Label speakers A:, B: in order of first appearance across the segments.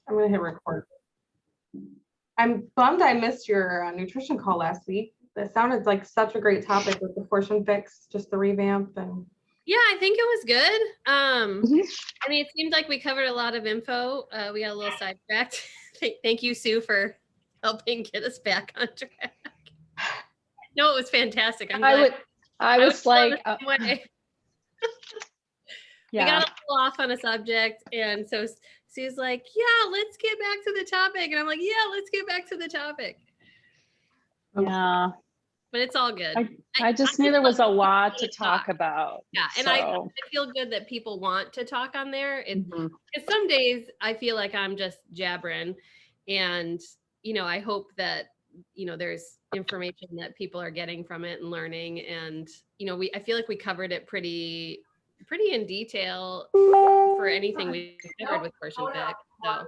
A: I'm gonna hit record. I'm bummed I missed your nutrition call last week. That sounded like such a great topic with the portion fix, just the revamp and.
B: Yeah, I think it was good. I mean, it seemed like we covered a lot of info. We got a little sidetracked. Thank you, Sue, for helping get us back on track. No, it was fantastic.
C: I was like,
B: we got a little off on a subject, and so Sue's like, "Yeah, let's get back to the topic," and I'm like, "Yeah, let's get back to the topic."
C: Yeah,
B: but it's all good.
C: I just knew there was a lot to talk about.
B: Yeah, and
C: so.
B: I feel good that people want to talk on there. And some days I feel like I'm just jabbering, and I hope that there's information that people are getting from it and learning. And I feel like we covered it pretty in detail for anything we covered with portion fix. So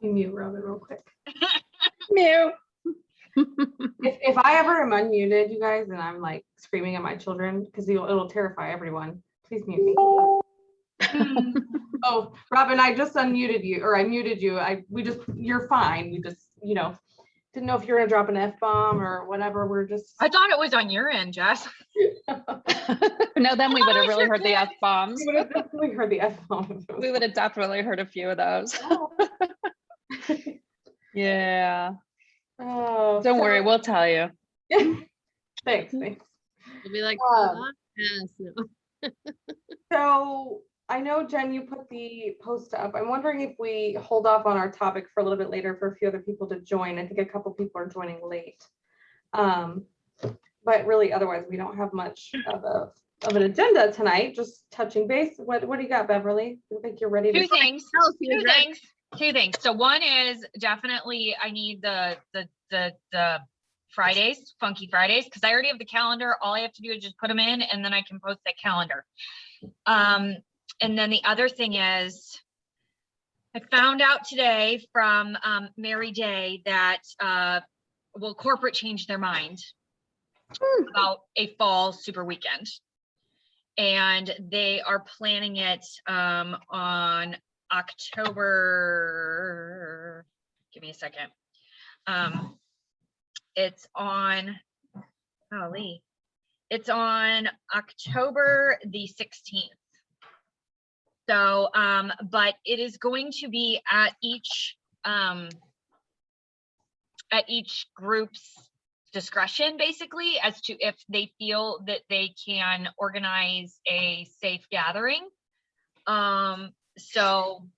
A: You mute Robin real quick.
C: Mute.
A: If I ever am unmuted, you guys, and I'm like screaming at my children, because it'll terrify everyone, please mute me. Oh, Robin, I just unmuted you, or I muted you. You're fine. We just, didn't know if you were gonna drop an F-bomb or whatever.
D: I thought it was on your end, Jess.
C: No, then we would have really heard the F-bombs.
A: We would have definitely heard the F-bombs.
C: We would have definitely heard a few of those. Yeah.
A: Oh,
C: don't worry, we'll tell you.
A: Thanks.
B: We'll be like, yes, no.
A: So I know, Jen, you put the post up. I'm wondering if we hold off on our topic for a little bit later for a few other people to join. I think a couple people are joining late. But really, otherwise, we don't have much of an agenda tonight. Just touching base. What do you got, Beverly? I think you're ready to.
D: Two things. So one is definitely I need the Fridays, Funky Fridays, because I already have the calendar. All I have to do is just put them in, and then I can post that calendar. And then the other thing is, I found out today from Mary Day that corporate changed their mind about a fall super weekend, and they are planning it on October. Give me a second. It's on October the 16th. So, but it is going to be at each group's discretion, basically, as to if they feel that they can organize a safe gathering. So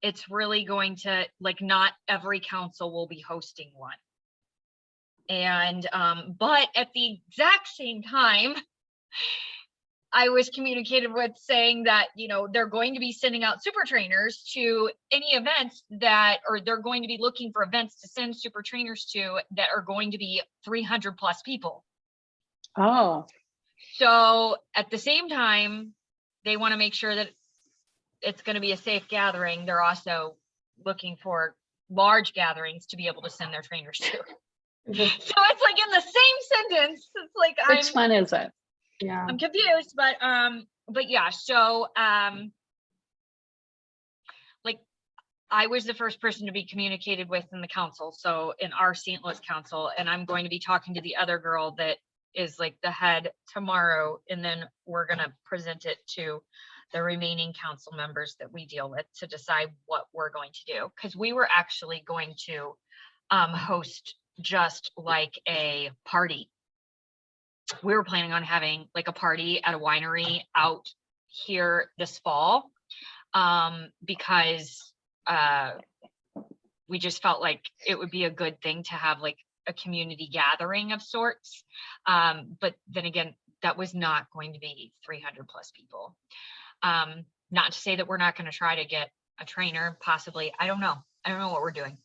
D: it's really going to, not every council will be hosting one. And, but at the exact same time, I was communicated with saying that, they're going to be sending out super trainers to any events or they're going to be looking for events to send super trainers to that are going to be 300 plus people.
C: Oh.
D: So at the same time, they want to make sure that it's going to be a safe gathering. They're also looking for large gatherings to be able to send their trainers to. So it's like in the same sentence. It's like,
C: which one is it?
A: Yeah,
D: I'm confused, but yeah. So I was the first person to be communicated with in the council. So in our St. Louis council, and I'm going to be talking to the other girl that is like the head tomorrow, and then we're going to present it to the remaining council members that we deal with to decide what we're going to do. Because we were actually going to host just like a party. We were planning on having like a party at a winery out here this fall, because we just felt like it would be a good thing to have like a community gathering of sorts. But then again, that was not going to be 300 plus people. Not to say that we're not going to try to get a trainer, possibly. I don't know what we're doing.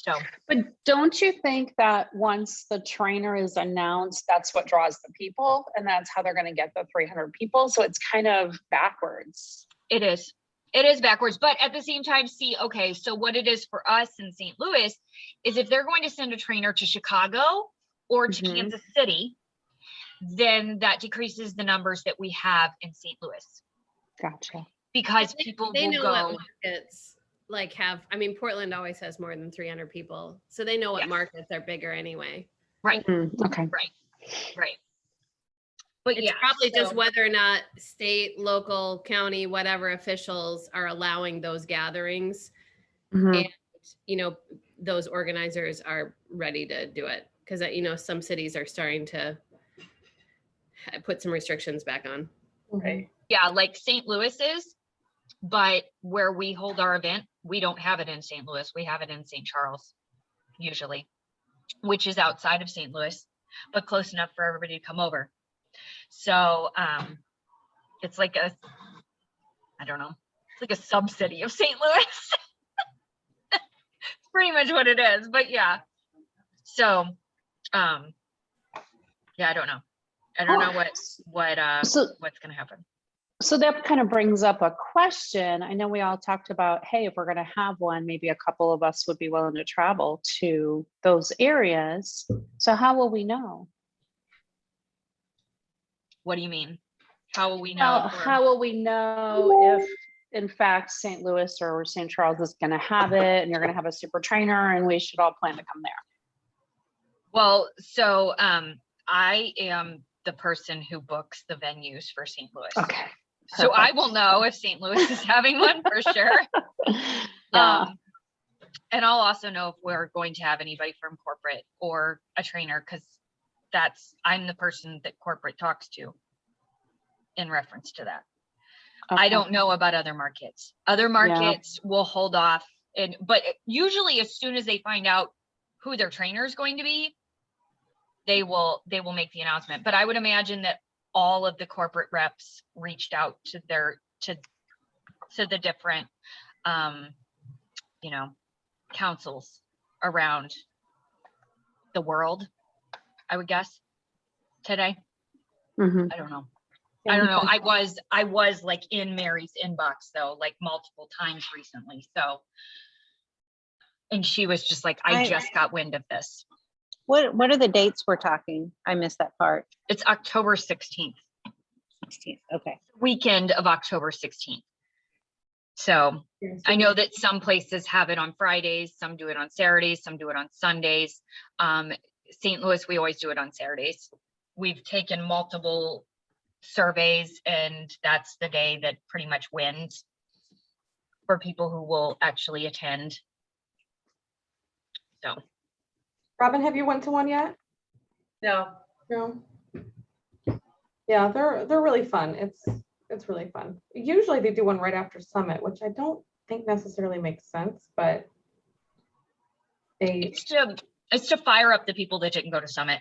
D: So,
C: but don't you think that once the trainer is announced, that's what draws the people, and that's how they're going to get the 300 people? So it's kind of backwards.
D: It is backwards, but at the same time, okay, so what it is for us in St. Louis is if they're going to send a trainer to Chicago or to Kansas City, then that decreases the numbers that we have in St. Louis.
C: Gotcha.
D: because people
B: They
D: will
B: know
D: go.
B: what markets like have, I mean, Portland always has more than 300 people. So they know what
D: Yes.
B: markets are bigger anyway.
D: Right,
C: Okay.
D: right. But
B: It's
D: yeah,
B: probably just
D: so-
B: whether or not state, local, county, whatever officials are allowing those gatherings.
C: Mhm.
B: And, you know, those organizers are ready to do it. Because, you know, some cities are starting to put some restrictions back on.
A: Right.
D: yeah, like St. Louis is, but where we hold our event, we don't have it in St. Louis. We have it in St. Charles, usually, which is outside of St. Louis, but close enough for everybody to come over. So it's like I don't know, it's like a sub-city of St. Louis. It's pretty much what it is, but yeah. So yeah, I don't know. I don't know
C: So,
D: what's gonna happen.
C: so that kind of brings up a question. I know we all talked about, hey, if we're going to have one, maybe a couple of us would be willing to travel to those areas. So how will we know?
D: What do you mean? How will we know?
C: How,
D: if we're-
C: how will we know if, in fact, St. Louis or St. Charles is going to have it and you're going to have a super trainer and we should all plan to come there?
D: Well, so I am the person who books the venues for St. Louis.
C: Okay.
D: So I will know if St. Louis is having one for sure.
C: Yeah.
D: And I'll also know if we're going to have anybody from corporate or a trainer, because I'm the person that corporate talks to in reference to that. I
C: Okay.
D: don't know about other markets. Other markets will hold off, but usually as soon as they find out who their trainer is going to be, they will make the announcement. But I would imagine that all of the corporate reps reached out to the different councils around the world, I would guess, today.
C: Mhm.
D: I don't know. I don't know. I was like in Mary's inbox though, like multiple times recently. So, and she was just like, I just got wind of this.
E: What are the dates we're talking? I missed that part.
D: It's October 16th,
E: 16th. Okay.
D: weekend of October 16th. So I know that some places have it on Fridays, some do it on Saturdays, some do it on Sundays. St. Louis, we always do it on Saturdays. We've taken multiple surveys and that's the day that pretty much wins for people who will actually attend. So
A: Robin, have you went to one yet?
D: no.
A: No. Yeah, they're really fun. It's really fun. Usually they do one right after Summit, which I don't think necessarily makes sense, but
D: It's to fire up the people that didn't go to Summit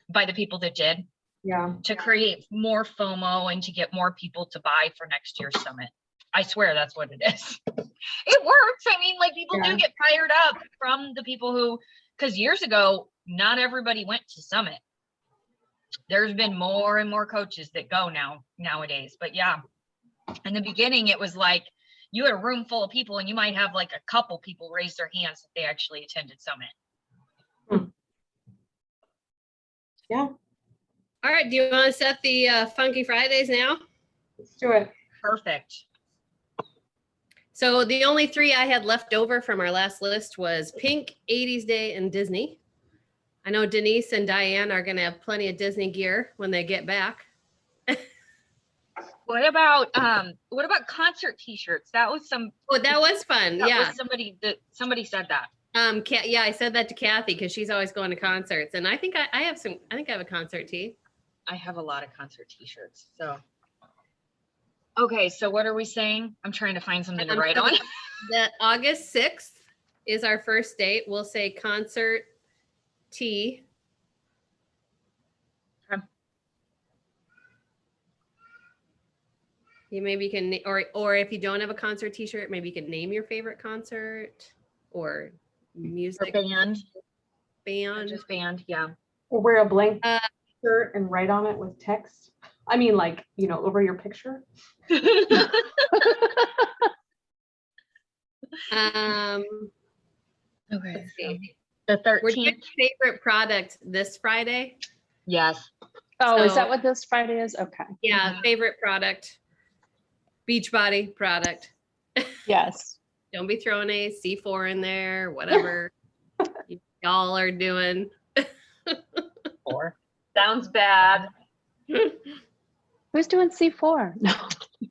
D: by the people that did,
A: yeah.
D: to create more FOMO and to get more people to buy for next year's Summit. I swear that's what it is. It works. I mean, like people
A: Yeah.
D: do get fired up from the people who, because years ago, not everybody went to Summit. There's been more and more coaches that go nowadays. But yeah, in the beginning, it was like you had a room full of people and you might have like a couple people raise their hands that they actually attended Summit.
A: Yeah,
B: All right. Do you want to set the Funky Fridays now?
A: let's do it.
D: Perfect.
B: So the only three I had left over from our last list was Pink, 80s Day, and Disney. I know Denise and Diane are going to have plenty of Disney gear when they get back.
D: What about concert t-shirts? That was
B: Oh, that was fun. Yeah.
D: was somebody said that.
B: Yeah, I said that to Kathy because she's always going to concerts, and I think I have a concert tee.
D: I have a lot of concert t-shirts. So okay, so what are we saying? I'm trying to find something to write on.
B: That August 6th is our first date. We'll say concert tee.
D: Okay.
B: You maybe can, or if you don't have a concert t-shirt, maybe you can name your favorite concert or music
D: Band.
B: band.
D: Just band, yeah.
A: Or wear a blank
B: Uh,
A: shirt and write on it with text. I mean, like, over your picture.
D: Okay.
B: Let's see.
D: The
B: We're doing
D: 13th.
B: favorite product this Friday.
D: Yes.
C: Oh, is
B: So-
C: that what this Friday is? Okay.
B: Yeah, favorite product. Beachbody product.
C: Yes.
B: Don't be throwing a C4 in there, whatever y'all are doing.
D: Or sounds bad.
C: Who's doing C4? No.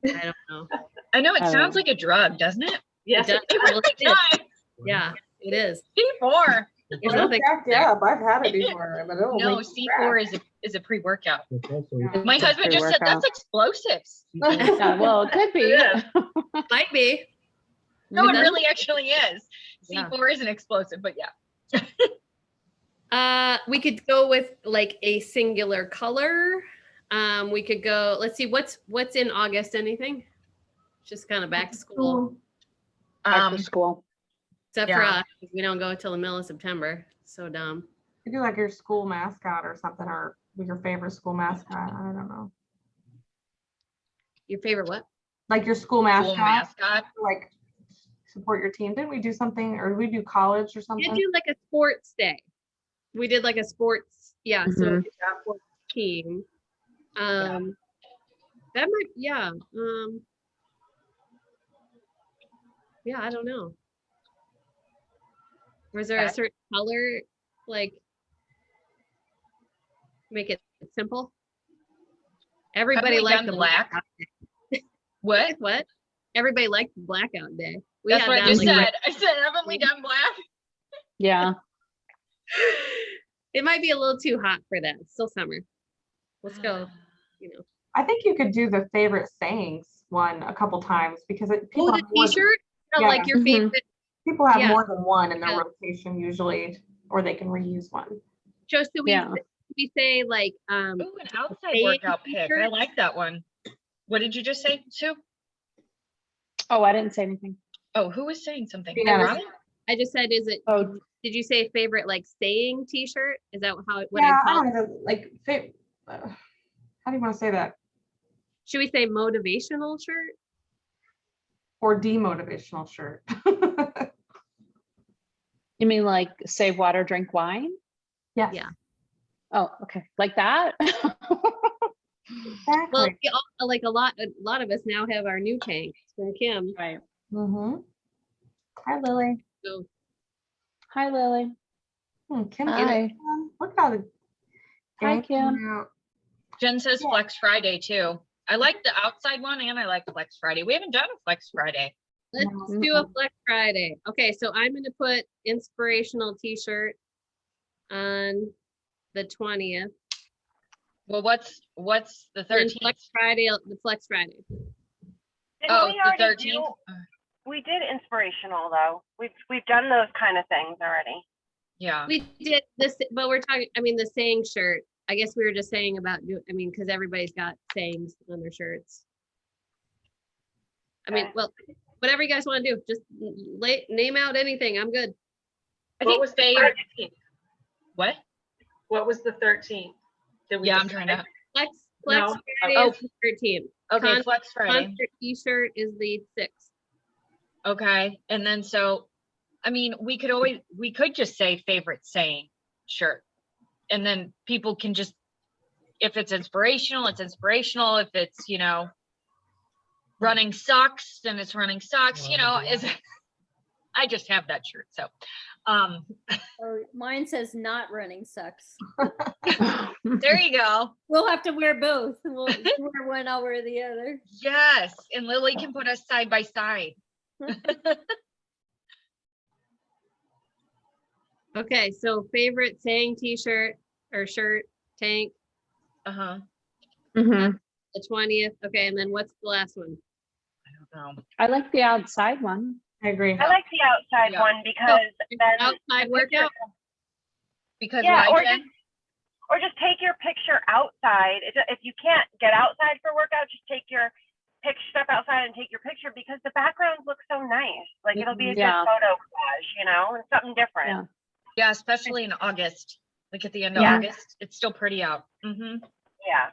B: I don't know.
D: I know it
C: I
D: sounds
C: don't
D: like a drug, doesn't it?
B: It does. Well, it is. Yeah, it is.
D: C4.
B: There's
A: It'll
B: nothing.
A: crack you up. I've had it before, but it'll
D: No,
A: make you crack.
D: C4 is a pre-workout.
A: Yeah.
D: My husband just said that's
C: Pre-workout.
D: explosives.
C: Yeah, well, it could be.
D: It
B: Might be.
D: No, it
B: Mhm.
D: really actually is.
B: Yeah.
D: C4 is an explosive, but yeah.
B: We could go with like a singular color. We could go, let's see, what's in August, anything? Just kind of back to school,
C: Back to school.
B: except for
D: Yeah.
B: us, 'cause we don't go till the middle of September. So dumb.
A: You do like your school mascot or something, or your favorite school mascot. I don't know.
B: Your favorite what?
A: Like your school
D: Cool
A: mascot,
D: mascot.
A: like support your team. Didn't we do something, or did we do college or
B: We
A: something?
B: do like a sports day. We did like a sports, yeah, so
C: Mhm.
B: it's a sports team. That might, yeah. Yeah, I don't know. Was there a
D: Okay.
B: certain color, like, make it simple? Everybody
D: we
B: liked
D: done
B: the
D: black?
B: blackout day.
D: What?
B: What? Everybody liked the blackout day. We
D: That's
B: had
D: what I
B: that,
D: just
B: like,
D: said. I said, haven't we done black?
C: Yeah.
B: it might be a little too hot for that. It's still summer. Let's go, you know.
A: I think you could do the favorite sayings one a couple times because people
B: Oh, the
A: have more than-
B: t-shirt?
A: Yeah.
B: Like your
C: Mhm.
B: favorite.
A: people have
B: yeah.
A: more than one in their
B: Yeah.
A: rotation usually, or they can reuse one.
B: Joe, should
C: Yeah.
B: we say like,
D: Ooh, an outside
B: Same
D: workout pick. I
B: t-shirt.
D: like that one. What did you just say, Sue?
C: Oh, I didn't say anything.
D: Oh, who was saying something?
A: Yeah.
D: Robin?
B: I just said, is it,
C: Oh,
B: did you say favorite like saying t-shirt? Is that how, what
A: Yeah,
B: I
A: I
B: call
A: don't
B: it?
A: know, like, how do you want to say that?
B: Should we say motivational shirt?
A: Or demotivational shirt.
C: you mean like save water, drink wine?
A: Yes.
B: Yeah.
C: Oh, okay. Like that?
B: Well,
A: Exactly.
B: we all, like a lot of us now have our new tanks from Kim.
C: Right.
A: Mm-hmm. Hi, Lily.
B: So
C: Hi, Lily.
A: Kim,
C: Hi.
A: look at all the
C: Hi,
A: gang
C: Kim.
A: coming out.
D: Jen says
A: Yeah.
D: Flex Friday too. I like the outside one and I like Flex Friday. We haven't done a Flex Friday.
B: let's
A: No.
B: do a Flex Friday. Okay, so I'm gonna put inspirational t-shirt on the 20th.
D: Well, what's the
B: Then
D: 13th?
B: Flex Friday, the Flex Friday.
F: Didn't
D: Oh,
F: we
D: the
F: already
D: 13th?
F: We did inspirational though. We've done those kind of things already.
D: Yeah.
B: We did this, but we're talking, I mean, the saying shirt. I guess we were just saying about, I mean, because everybody's got sayings on their shirts. I mean,
F: Okay.
B: well, whatever you guys want to do, just name out anything. I'm good.
D: I
G: What
D: think
G: was the
D: they,
G: 13th?
D: what?
G: What was the 13th? Did we
D: Yeah, I'm
G: decide?
D: trying to,
B: Flex
G: No.
B: Friday
D: Oh.
B: is the 13th.
D: okay, Flex Friday.
B: Concert t-shirt is the 6th.
D: Okay, and then so, I mean, we could just say favorite saying shirt. And then people can just, if it's inspirational, it's inspirational. If it's, running socks, then it's running socks, is, I just have that shirt, so.
H: Or mine says not running sucks.
D: There you go.
H: We'll have to wear both. We'll you wear one, I'll wear the other.
D: Yes, and Lily can put us side by side.
B: Okay, so favorite saying t-shirt or shirt, tank,
D: Uh-huh,
C: Mhm.
B: the 20th. Okay, and then what's the last one?
D: I don't know.
C: I like the outside one.
A: I agree.
F: I like the outside
D: Yeah.
F: one because then
B: Outside
F: the
B: workout?
F: picture-
D: Because
F: Yeah,
D: why,
F: or
D: Jen?
F: or just take your picture outside. If you can't get outside for workout, just take your step outside and take your picture because the backgrounds look so nice. Like it'll be a
C: Yeah.
F: good photo collage, and something different.
C: Yeah.
D: Yeah, especially in August, like at the end of
F: Yeah.
D: August, it's still pretty out. Mm-hmm.
F: Yeah.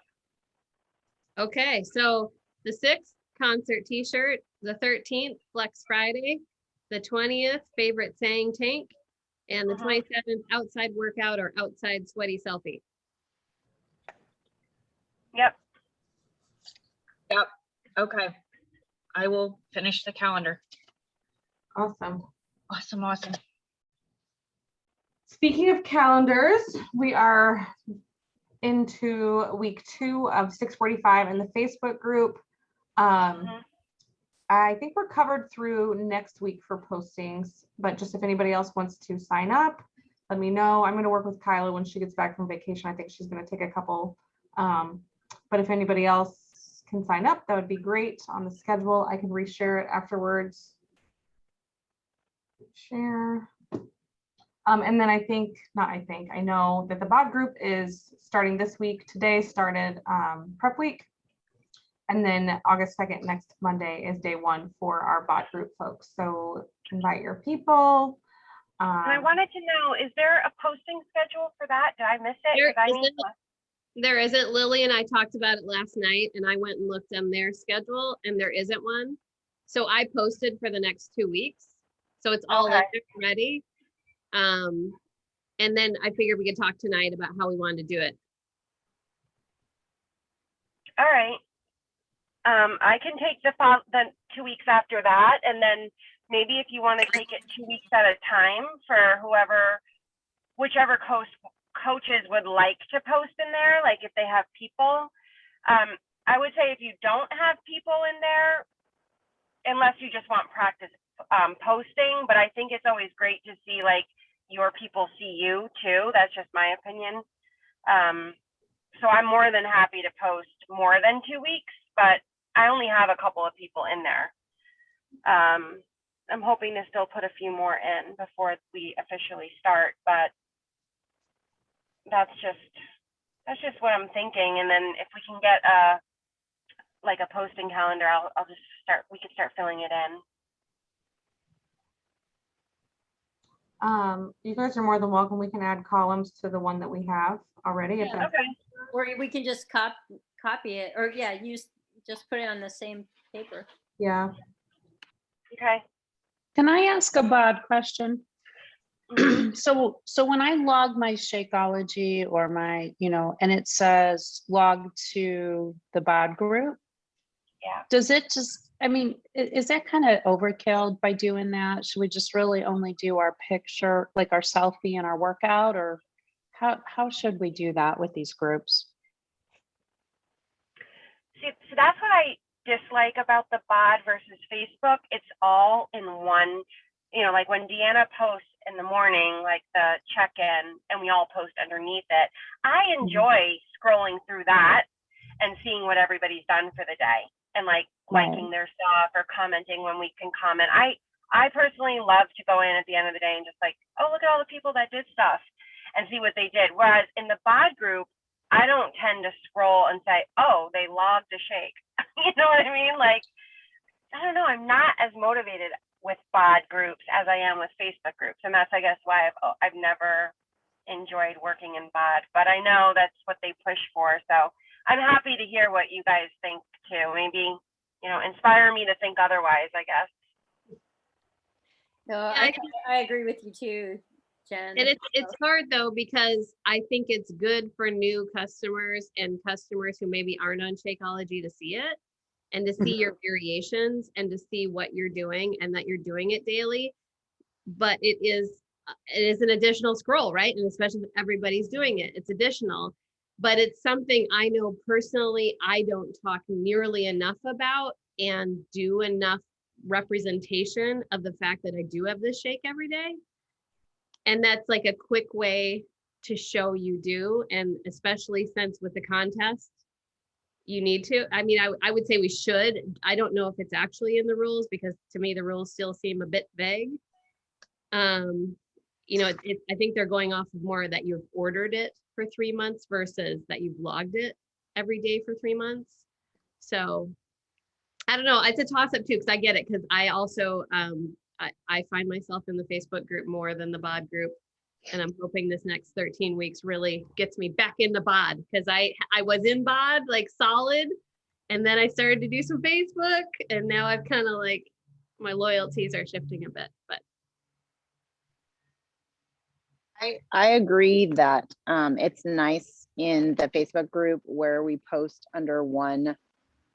B: Okay, so the 6th concert t-shirt, the 13th Flex Friday, the 20th favorite saying tank, and the
F: Uh-huh.
B: 27th outside workout or outside sweaty selfie.
F: Yep.
D: Okay. I will finish the calendar.
A: Awesome.
D: Awesome, awesome.
A: Speaking of calendars, we are into week 2 of 645 in the Facebook group.
F: Mhm.
A: I think we're covered through next week for postings, but just if anybody else wants to sign up, let me know. I'm going to work with Kyla when she gets back from vacation. I think she's going to take a couple. But if anybody else can sign up, that would be great on the schedule. I can reshare it afterwards. Share. And then I know that the BOD group is starting this week. Today started prep week. And then August 2nd, next Monday, is day 1 for our BOD group folks. So invite your people.
F: And I wanted to know, is there a posting schedule for that? Did I miss it? 'Cause I need to-
B: There isn't. Lily and I talked about it last night, and I went and looked on their schedule, and there isn't one. So I posted for the next 2 weeks. So it's all in
F: Okay.
B: there ready. And then I figured we could talk tonight about how we wanted to do it.
F: All right. I can take the 2 weeks after that, and then maybe if you want to take it 2 weeks at a time for whichever coaches would like to post in there, like if they have people. I would say if you don't have people in there, unless you just want practice posting, but I think it's always great to see like your people see you too. That's just my opinion. So I'm more than happy to post more than 2 weeks, but I only have a couple of people in there. I'm hoping to still put a few more in before we officially start, but that's just what I'm thinking. And then if we can get a posting calendar, we could start filling it in.
A: You guys are more than welcome. We can add columns to the one that we have already. If
H: Yeah.
A: that's,
F: Okay.
H: Or we can just copy it, or yeah, just put it on the same paper.
A: yeah.
F: Okay.
C: Can I ask a BOD question?
F: Mhm.
C: So when I log my Shakeology or my, and it says log to the BOD group,
F: Yeah.
C: does it just, is that kind of overkill by doing that? Should we just really only do our picture, like our selfie and our workout, or how should we do that with these groups?
F: See, so that's what I dislike about the BOD versus Facebook. It's all in one, like when Deanna posts in the morning, like the check-in, and we all post underneath it. I enjoy scrolling through that and seeing what everybody's done for the day and like liking their stuff or commenting when we can comment. I personally love to go in at the end of the day and just like, oh, look at all the people that did stuff and see what they did. Whereas in the BOD group, I don't tend to scroll and say, oh, they logged a shake. You know what I mean? Like, I don't know. I'm not as motivated with BOD groups as I am with Facebook groups. And that's, I guess, why I've never enjoyed working in BOD. But I know that's what they push for. So I'm happy to hear what you guys think too. Maybe, inspire me to think otherwise, I guess.
H: No,
B: I
H: I agree with you too, Jen.
B: And it's hard though, because I think it's good for new customers and customers who maybe aren't on Shakeology to see it and to see your variations and to see what you're doing and that you're doing it daily. But it is an additional scroll, right? And especially if everybody's doing it, it's additional. But it's something I know personally I don't talk nearly enough about and do enough representation of the fact that I do have this shake every day. And that's like a quick way to show you do. And especially since with the contest, you need to. I mean, I would say we should. I don't know if it's actually in the rules because to me, the rules still seem a bit vague. I think they're going off of more that you've ordered it for 3 months versus that you've logged it every day for 3 months. So I don't know. It's a toss up too, because I get it. Because I also, I find myself in the Facebook group more than the BOD group. And I'm hoping this next 13 weeks really gets me back into BOD, because I was in BOD like solid. And then I started to do some Facebook, and now I've kind of like, my loyalties are shifting a bit, but.
E: I agree that it's nice in the Facebook group where we post under one,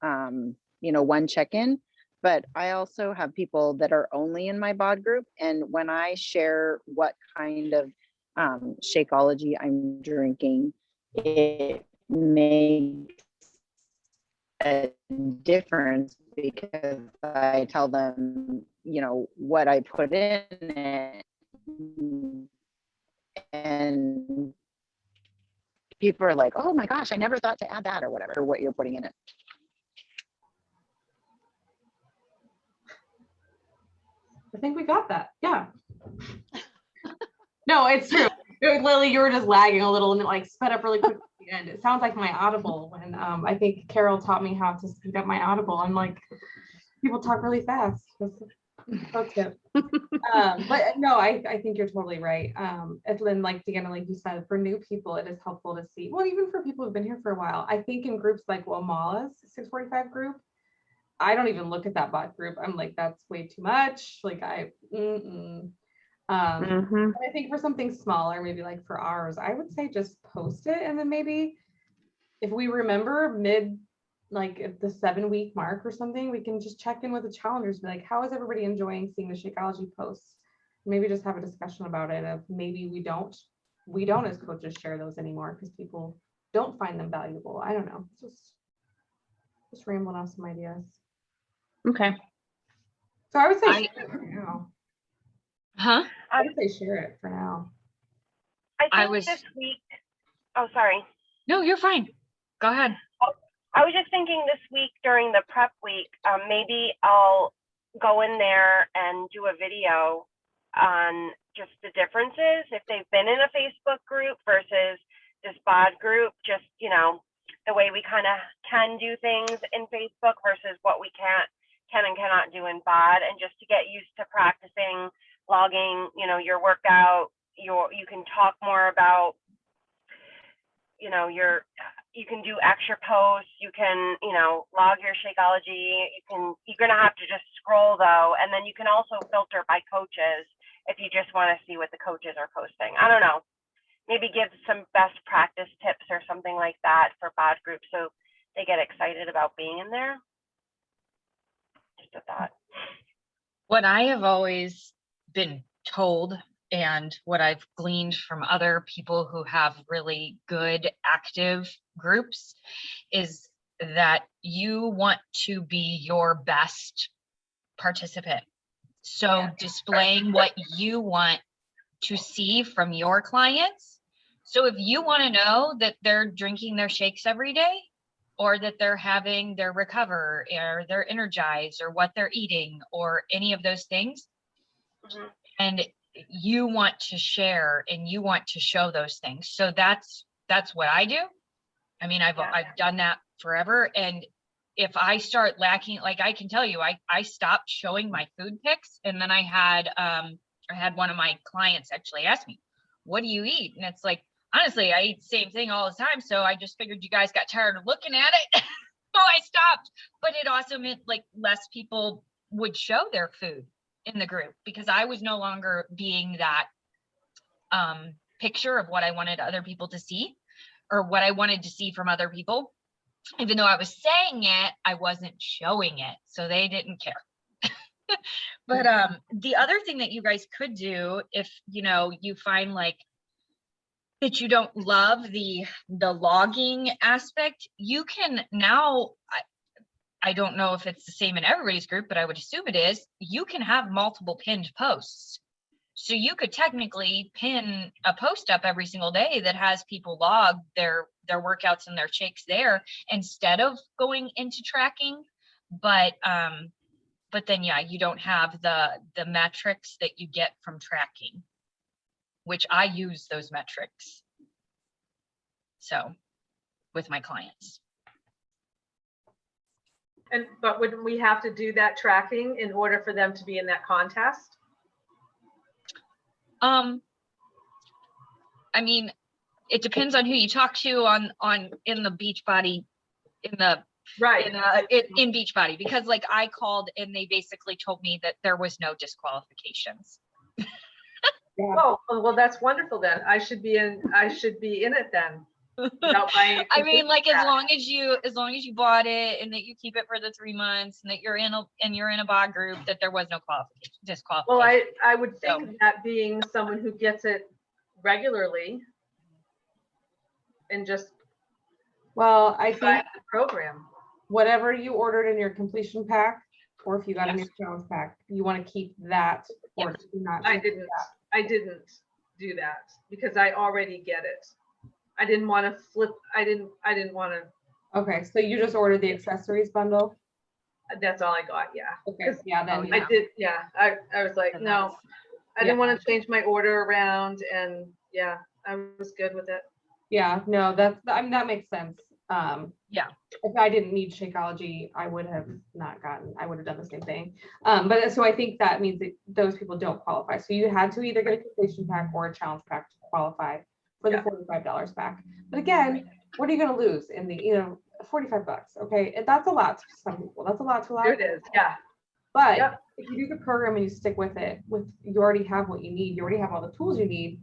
E: one check-in. but I also have people that are only in my bod group. And when I share what kind of Shakeology I'm drinking, it makes a difference because I tell them, you know, what I put in it. And people are like, oh my gosh, I never thought to add that or whatever, or what you're putting in it.
A: I think we got that. Yeah. No, it's true. Lily, you were just lagging a little and it like sped up really quick at the end. It sounds like my Audible when I think Carol taught me how to speed up my Audible. I'm like, people talk really fast. Pro tip. But no, I think you're totally right. And like Deanna, like you said, for new people, it is helpful to see. Well, even for people who've been here for a while, I think in groups like Wamala's 645 group, I don't even look at that bot group. I'm like, that's way too much. Like and I think for something smaller, maybe like for ours, I would say just post it. And then maybe if we remember like at the 7-week mark or something, we can just check in with the challengers, be like, how is everybody enjoying seeing the Shakeology posts? Maybe just have a discussion about it of maybe we don't as coaches share those anymore because people don't find them valuable. I don't know. Just rambling off some ideas.
C: Okay.
A: So I would say
D: I-
A: share it for now.
D: Huh?
A: I would say share it for now.
F: I
D: I
F: think
D: was-
F: this week, oh, sorry.
D: No, you're fine. Go ahead.
F: I was just thinking this week during the prep week, maybe I'll go in there and do a video on just the differences if they've been in a Facebook group versus this bod group, just, you know, the way we kind of can do things in Facebook versus what we can and cannot do in bod, and just to get used to practicing logging, you know, your workout, you can talk more about, you know, you can do extra posts, you can, you know, log your Shakeology, you're going to have to just scroll though. And then you can also filter by coaches if you just want to see what the coaches are posting. I don't know, maybe give some best practice tips or something like that for bod groups so they get excited about being in there. Just a thought.
D: What I have always been told and what I've gleaned from other people who have really good active groups is that you want to be your best participant. So displaying what you want to see from your clients. So if you want to know that they're drinking their shakes every day, or that they're having their recover or their energize or what they're eating or any of those things, and you want to share and you want to show those things. So that's what I do. I mean, I've done that forever. And if I start lacking, like I can tell you, I stopped showing my food pics. And then I had one of my clients actually ask me, what do you eat? And it's like, honestly, I eat the same thing all the time. So I just figured you guys got tired of looking at it. So I stopped. But it also meant like less people would show their food in the group because I was no longer being that picture of what I wanted other people to see or what I wanted to see from other people. Even though I was saying it, I wasn't showing it. So they didn't care. But the other thing that you guys could do if, you know, you find like that you don't love the logging aspect, you can now, I don't know if it's the same in everybody's group, but I would assume it is, you can have multiple pinned posts. So you could technically pin a post up every single day that has people log their workouts and their shakes there instead of going into tracking. But then, yeah, you don't have the metrics that you get from tracking, which I use those metrics. So with my clients.
G: But wouldn't we have to do that tracking in order for them to be in that contest?
D: I mean, it depends on who you talk to in the Beachbody,
G: Right.
D: in Beachbody, because like I called and they basically told me that there was no disqualifications.
G: Oh, well, that's wonderful then. I should be in it then. Without buying a
D: I mean,
G: complete
D: like
G: pack.
D: as long as you bought it and that you keep it for the 3 months and that you're in a BOD group, that there was no qualification, disqualification.
G: Well, I would think
D: So-
G: that being someone who gets it regularly and just
A: Well, I
G: buy
A: think
G: the program.
A: whatever you ordered in your completion pack, or if you got a new challenge pack, you want to keep that or do not.
G: I
A: keep
G: didn't,
A: that.
G: I didn't do that because I already get it. I didn't want to flip, I didn't want to,
A: Okay, so you just ordered the accessories bundle?
G: that's all I got, yeah.
A: Okay, yeah, then.
D: Oh,
G: I
D: yeah.
G: did, yeah, I was like,
D: And
G: no,
D: that's-
G: I didn't want to change my order around and yeah, I was good with it.
A: Yeah, no, I mean, that makes sense.
D: Yeah.
A: If I didn't need Shakeology, I would have I would have done the same thing. But so I think that means that those people don't qualify. So you had to either get a completion pack or a challenge pack to qualify for the
G: Yeah.
A: $45 pack. But again, what are you gonna lose in the, $45? Okay, and that's a lot to some people. That's a lot to a lot
G: There
A: of
G: it is,
A: people.
G: yeah.
A: But
G: Yep.
A: if you do the program and you stick with it, you already have what you need, you already have all the tools you need,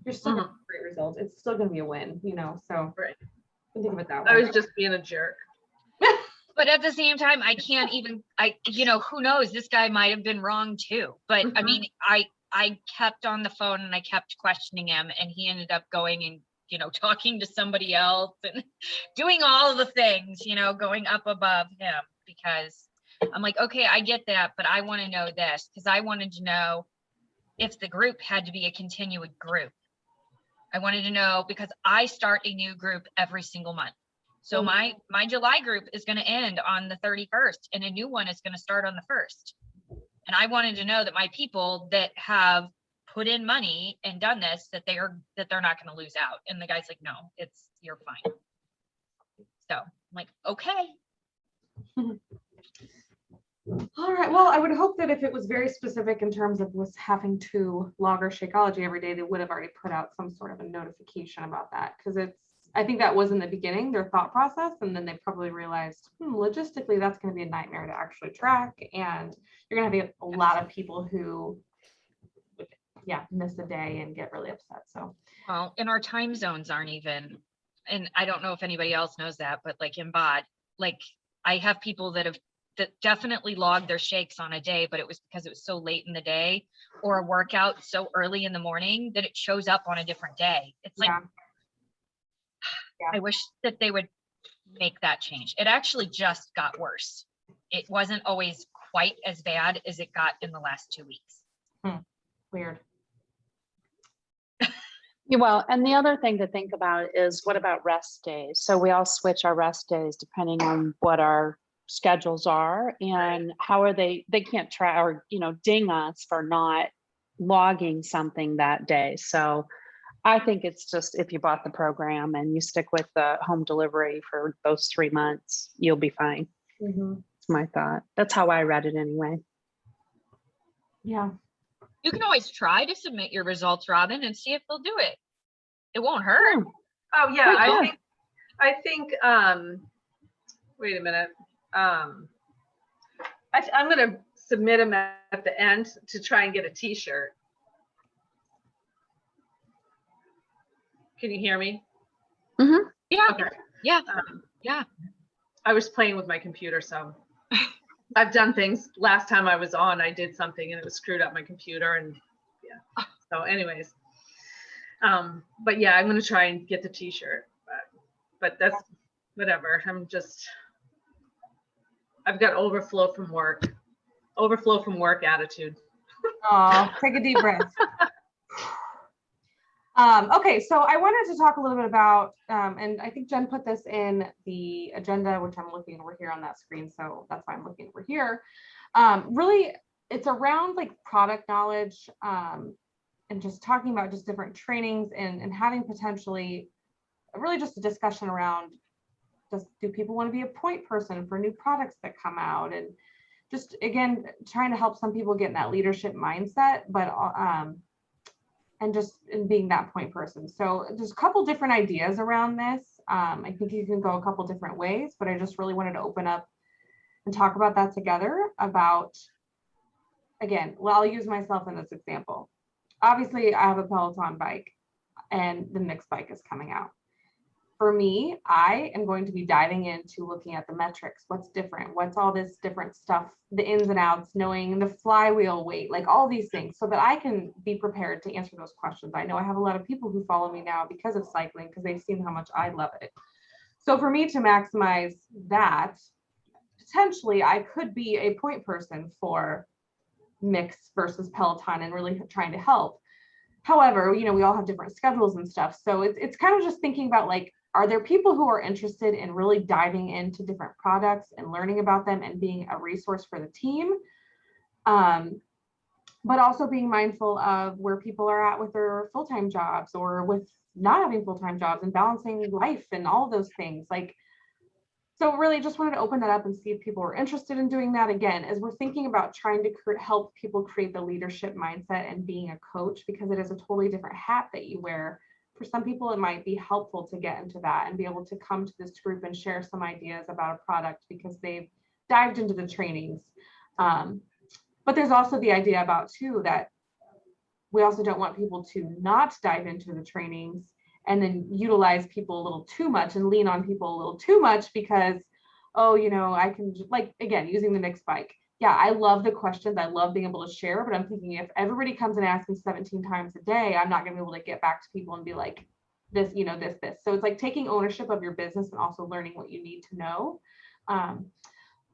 A: you're still gonna have great results. It's still gonna be a win, so.
G: Right.
A: Think of it that
G: I
A: way.
G: was just being a jerk.
D: But at the same time, I can't even, who knows, this guy might have been wrong too. But I
G: Mhm.
D: mean, I kept on the phone and I kept questioning him and he ended up going and, talking to somebody else and doing all of the things, going up above him because I'm like, okay, I get that, but I want to know this because I wanted to know if the group had to be a continued group. I wanted to know because I start a new group every single month. So my July group is going to end on the 31st and a new one is going to start on the 1st. And I wanted to know that my people that have put in money and done this, that they're not going to lose out. And the guy's like, no, you're fine. So I'm like, okay.
A: All right, well, I would hope that if it was very specific in terms of was having to log our Shakeology every day, they would have already put out some sort of a notification about that. Because I think that was in the beginning, their thought process, and then they probably realized, logistically, that's going to be a nightmare to actually track. And you're going to have a lot of people who would, miss a day and get really upset. So,
D: Well, and our time zones aren't even, and I don't know if anybody else knows that, but like in BOD, like I have people that definitely logged their shakes on a day, but it was because it was so late in the day or a workout so early in the morning that it shows up on a different day. It's like,
A: Yeah.
D: I wish that they would make that change. It actually just got worse. It wasn't always quite as bad as it got in the last 2 weeks.
A: weird.
C: Yeah, well, and the other thing to think about is what about rest days? So we all switch our rest days depending on what our schedules are and how are they can't try or, ding us for not logging something that day. So I think it's just if you bought the program and you stick with the home delivery for those 3 months, you'll be fine. It's my thought. That's how I read it anyway.
A: Yeah.
D: You can always try to submit your results, Robin, and see if they'll do it. It won't hurt.
G: Oh, yeah,
C: Good
G: I think, wait a minute. I'm gonna submit them at the end to try and get a t-shirt. Can you hear me?
D: Yeah.
G: Okay.
D: Yeah.
G: Yeah. I was playing with my computer, so I've done things. Last time I was on, I did something and it was screwed up my computer and yeah. So anyways, but yeah, I'm gonna try and get the t-shirt, but that's whatever. I've got overflow from work attitude.
A: Oh, take a deep breath. Okay, so I wanted to talk a little bit about, and I think Jen put this in the agenda, which I'm looking over here on that screen, so that's why I'm looking over here. Really, it's around like product knowledge and just talking about just different trainings and having potentially really just a discussion around do people want to be a point person for new products that come out, and just again trying to help some people get in that leadership mindset, but and just in being that point person. So there's a couple different ideas around this. I think you can go a couple different ways, but I just really wanted to open up and talk about that together about, again, well, I'll use myself in this example. Obviously I have a Peloton bike and the Mix bike is coming out. for me, I am going to be diving into looking at the metrics. What's different? What's all this different stuff, the ins and outs, knowing the flywheel weight, like all these things, so that I can be prepared to answer those questions. I know I have a lot of people who follow me now because of cycling, because they've seen how much I love it. So for me to maximize that, potentially I could be a point person for Mix versus Peloton and really trying to help. However, you know, we all have different schedules and stuff. So it's kind of just thinking about, like, are there people who are interested in really diving into different products and learning about them and being a resource for the team? But also being mindful of where people are at with their full-time jobs or with not having full-time jobs and balancing life and all of those things. Like, so really just wanted to open that up and see if people were interested in doing that. Again, as we're thinking about trying to help people create the leadership mindset and being a coach, because it is a totally different hat that you wear. For some people, it might be helpful to get into that and be able to come to this group and share some ideas about a product because they've dived into the trainings. But there's also the idea about too, that we also don't want people to not dive into the trainings and then utilize people a little too much and lean on people a little too much because, oh, you know, I can, like, again, using the Mix bike. Yeah, I love the questions. I love being able to share, but I'm thinking if everybody comes and asks me 17 times a day, I'm not going to be able to get back to people and be like, this, you know, this. So it's like taking ownership of your business and also learning what you need to know.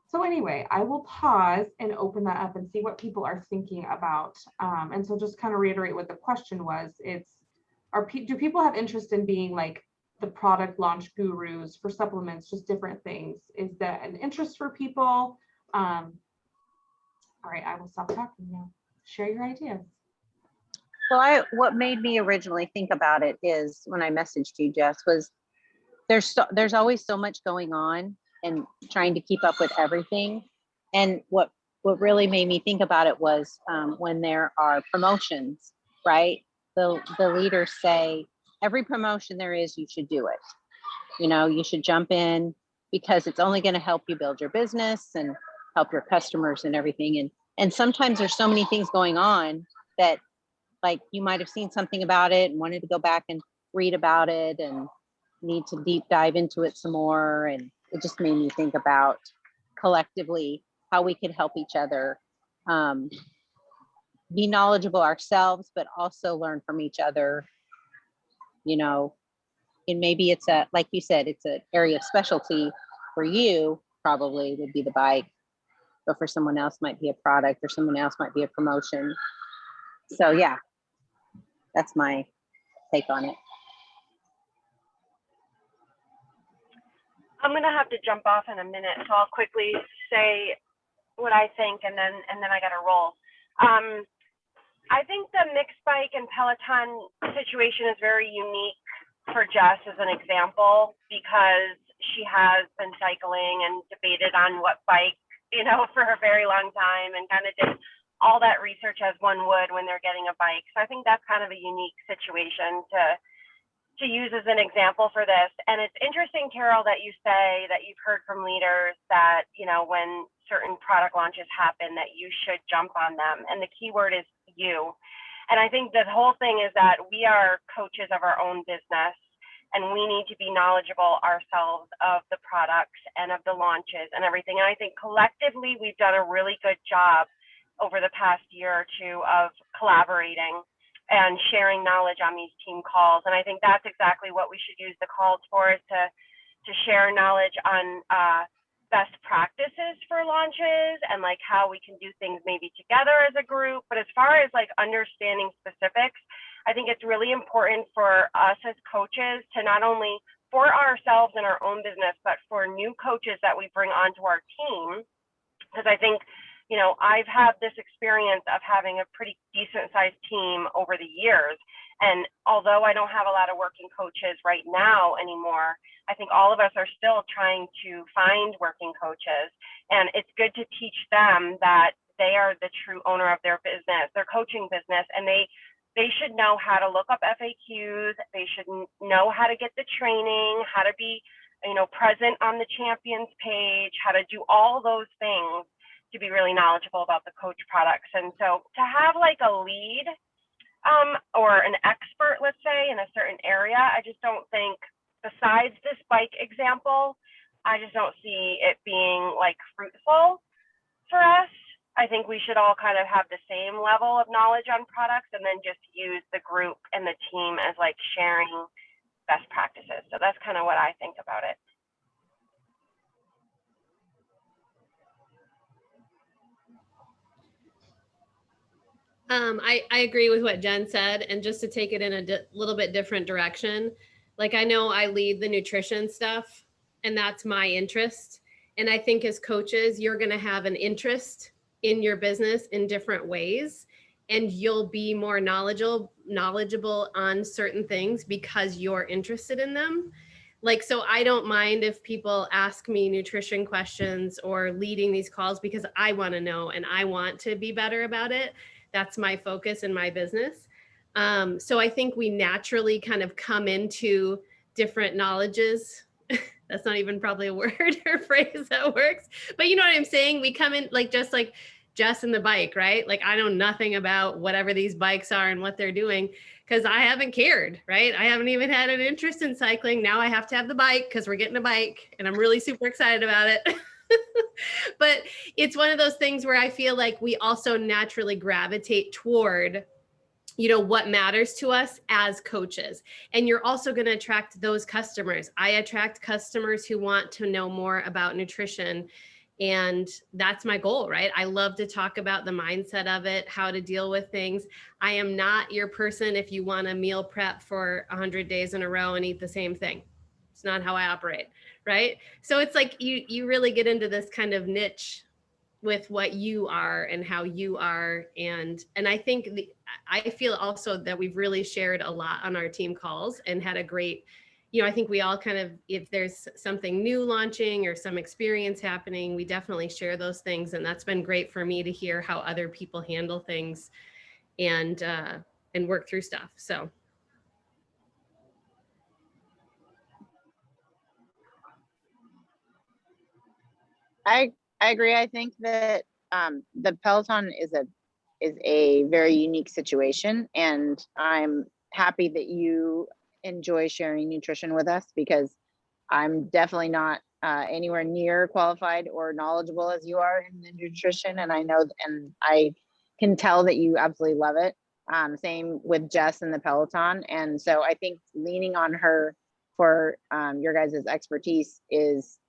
A: So anyway, I will pause and open that up and see what people are thinking about. And so just kind of reiterate what the question was. It's, do people have interest in being like the product launch gurus for supplements, just different things? Is that an interest for people? All right, I will stop talking now. Share your ideas.
E: So what made me originally think about it is when I messaged you, Jess, was there's always so much going on and trying to keep up with everything. And what really made me think about it was when there are promotions, right? The leaders say, every promotion there is, you should do it. You know, you should jump in because it's only going to help you build your business and help your customers and everything. And sometimes there's so many things going on that, like, you might have seen something about it and wanted to go back and read about it and need to deep dive into it some more. And it just made me think about collectively how we could help each other be knowledgeable ourselves, but also learn from each other, you know. And maybe it's like you said, it's an area of specialty for you, probably would be the bike, but for someone else might be a product, or someone else might be a promotion. So yeah, that's my take on it.
F: I'm gonna have to jump off in a minute, so I'll quickly say what I think, and then I gotta roll. I think the Mixed Bike and Peloton situation is very unique for Jess as an example, because she has been cycling and debated on what bike, you know, for a very long time, and kind of did all that research as one would when they're getting a bike. So I think that's kind of a unique situation to use as an example for this. And it's interesting, Carol, that you say that you've heard from leaders that, you know, when certain product launches happen, that you should jump on them. And the key word is you. And I think the whole thing is that we are coaches of our own business, and we need to be knowledgeable ourselves of the products and of the launches and everything. And I think collectively, we've done a really good job over the past year or two of collaborating and sharing knowledge on these team calls. And I think that's exactly what we should use the calls for, is to share knowledge on best practices for launches and like how we can do things maybe together as a group. But as far as like understanding specifics, I think it's really important for us as coaches to not only for ourselves and our own business, but for new coaches that we bring onto our team. Because I think, you know, I've had this experience of having a pretty decent sized team over the years. And although I don't have a lot of working coaches right now anymore, I think all of us are still trying to find working coaches. And it's good to teach them that they are the true owner of their business, their coaching business, and they should know how to look up FAQs. They should know how to get the training, how to be, you know, present on the champions page, how to do all those things to be really knowledgeable about the coach products. And so to have like a lead or an expert, let's say, in a certain area, I just don't think besides this bike example, I just don't see it being like fruitful for us. I think we should all kind of have the same level of knowledge on products and then just use the group and the team as like sharing best practices. So that's kind of what I think about it.
B: I agree with what Jen said, and just to take it in a little bit different direction, like I know I lead the nutrition stuff, and that's my interest. And I think as coaches, you're going to have an interest in your business in different ways, and you'll be more knowledgeable on certain things because you're interested in them. Like, so I don't mind if people ask me nutrition questions or leading these calls because I want to know and I want to be better about it. That's my focus in my business. So I think we naturally kind of come into different knowledges. That's not even probably a word or phrase that works, but you know what I'm saying? We come in like, just like Jess and the bike, right? Like I know nothing about whatever these bikes are and what they're doing because I haven't cared, right? I haven't even had an interest in cycling. Now I have to have the bike because we're getting a bike and I'm really super excited about it. But it's one of those things where I feel like we also naturally gravitate toward, you know, what matters to us as coaches. And you're also going to attract those customers. I attract customers who want to know more about nutrition. And that's my goal, right? I love to talk about the mindset of it, how to deal with things. I am not your person if you want to meal prep for 100 days in a row and eat the same thing. It's not how I operate, right? So it's like you really get into this kind of niche with what you are and how you are. And I think I feel also that we've really shared a lot on our team calls and had a great, you know, I think we all kind of, if there's something new launching or some experience happening, we definitely share those things. And that's been great for me to hear how other people handle things and work through stuff. So.
E: I agree. I think that the Peloton is a very unique situation, and I'm happy that you enjoy sharing nutrition with us because I'm definitely not anywhere near qualified or knowledgeable as you are in the nutrition, and I know and I can tell that you absolutely love it. Same with Jess and the Peloton, and so I think leaning on her for your guys' expertise is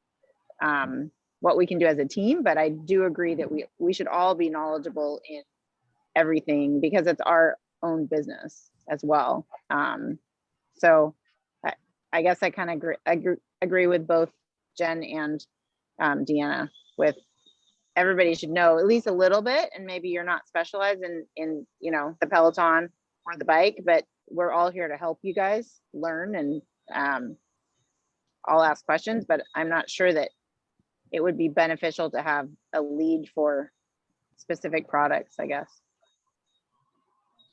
E: what we can do as a team, but I do agree that we should all be knowledgeable in everything because it's our own business as well. So I guess I kind of agree with both Jen and Deanna with everybody should know at least a little bit, and maybe you're not specialized in you know, the Peloton or the bike, but we're all here to help you guys learn, and I'll ask questions, but I'm not sure that it would be beneficial to have a lead for specific products, I guess.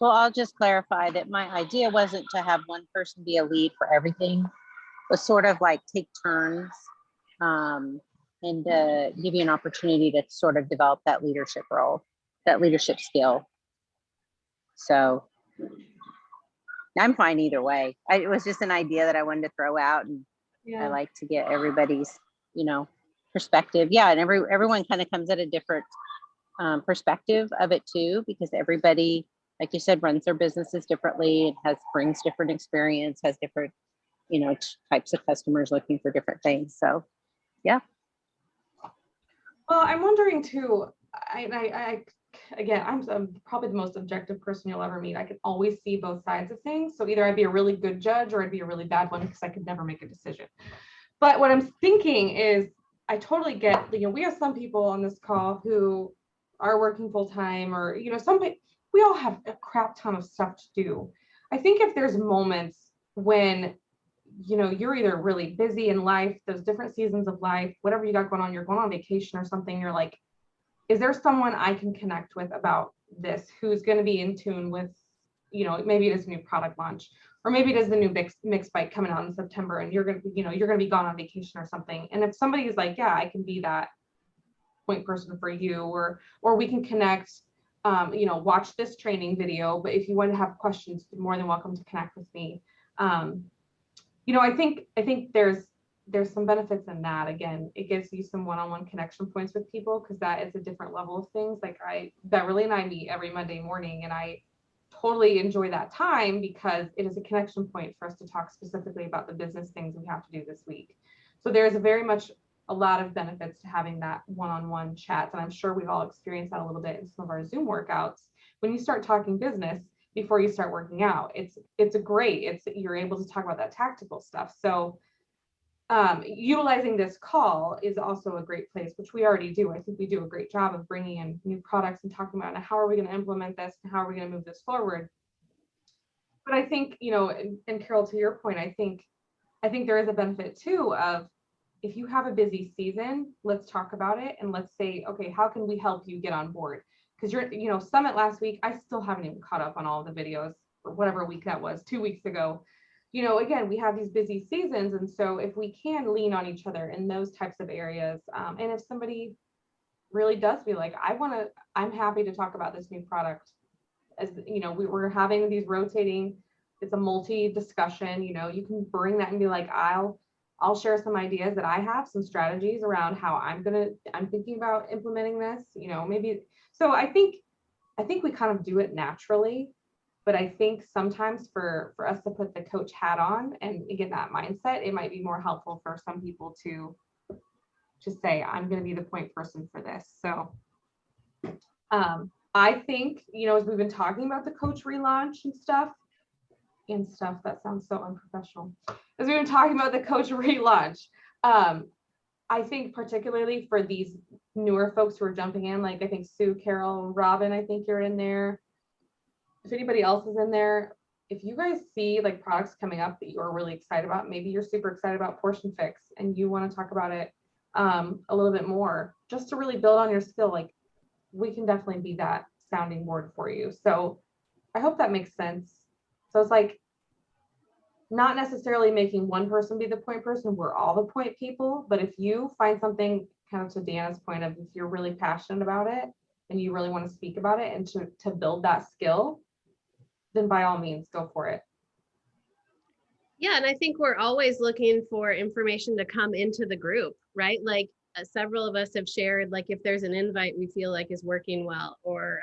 C: Well, I'll just clarify that my idea wasn't to have one person be a lead for everything. It was sort of like take turns and give you an opportunity to sort of develop that leadership role, that leadership skill. So I'm fine either way. It was just an idea that I wanted to throw out, and I like to get everybody's, you know, perspective. Yeah, and everyone kind of comes at a different perspective of it too, because everybody, like you said, runs their businesses differently and brings different experience, has different, you know, types of customers looking for different things. So, yeah.
A: Well, I'm wondering too. Again, I'm probably the most objective person you'll ever meet. I can always see both sides of things. So either I'd be a really good judge or I'd be a really bad one because I could never make a decision. But what I'm thinking is, I totally get, you know, we have some people on this call who are working full time, or, you know, we all have a crap ton of stuff to do. I think if there's moments when, you know, you're either really busy in life, those different seasons of life, whatever you got going on, you're going on vacation or something, you're like, is there someone I can connect with about this who's going to be in tune with, you know, maybe it is a new product launch, or maybe it is the new mixed bike coming out in September and you're going to be gone on vacation or something. And if somebody is like, yeah, I can be that point person for you, or we can connect, you know, watch this training video, but if you want to have questions, you're more than welcome to connect with me. I think there's some benefits in that. Again, it gives you some one-on-one connection points with people, because that is a different level of things. Like Beverly and I meet every Monday morning, and I totally enjoy that time because it is a connection point for us to talk specifically about the business things we have to do this week. So there's a lot of benefits to having that one-on-one chat. And I'm sure we've all experienced that a little bit in some of our Zoom workouts. When you start talking business before you start working out, you're able to talk about that tactical stuff. So utilizing this call is also a great place, which we already do. I think we do a great job of bringing in new products and talking about how are we going to implement this and how are we going to move this forward. But I think, and Carol, to your point, I think there is a benefit too of, if you have a busy season, let's talk about it and let's say, okay, how can we help you get on board? Because Summit last week, I still haven't even caught up on all of the videos for whatever week that was, 2 weeks ago. Again, we have these busy seasons. And so if we can lean on each other in those types of areas, and if somebody really does feel like, I'm happy to talk about this new product, as we're having these rotating, it's a multi discussion, you can bring that and be like, I'll share some ideas that I have, some strategies around how I'm thinking about implementing this, maybe. So I think we kind of do it naturally, but I think sometimes for us to put the coach hat on and get that mindset, it might be more helpful for some people to say, I'm going to be the point person for this. So I think, as we've been talking about the coach relaunch and stuff, that sounds so unprofessional. As we've been talking about the coach relaunch, I think particularly for these newer folks who are jumping in, like I think Sue, Carol, Robin, I think you're in there. If anybody else is in there, if you guys see like products coming up that you're really excited about, maybe you're super excited about Portion Fix and you want to talk about it a little bit more, just to really build on your skill, like we can definitely be that sounding board for you. So I hope that makes sense. So it's like not necessarily making one person be the point person, we're all the point people, but if you find something, kind of to Deanna's point of, if you're really passionate about it and you really want to speak about it and to build that skill, then by all means go for it.
B: Yeah, and I think we're always looking for information to come into the group, right? Like several of us have shared, like if there's an invite we feel like is working well, or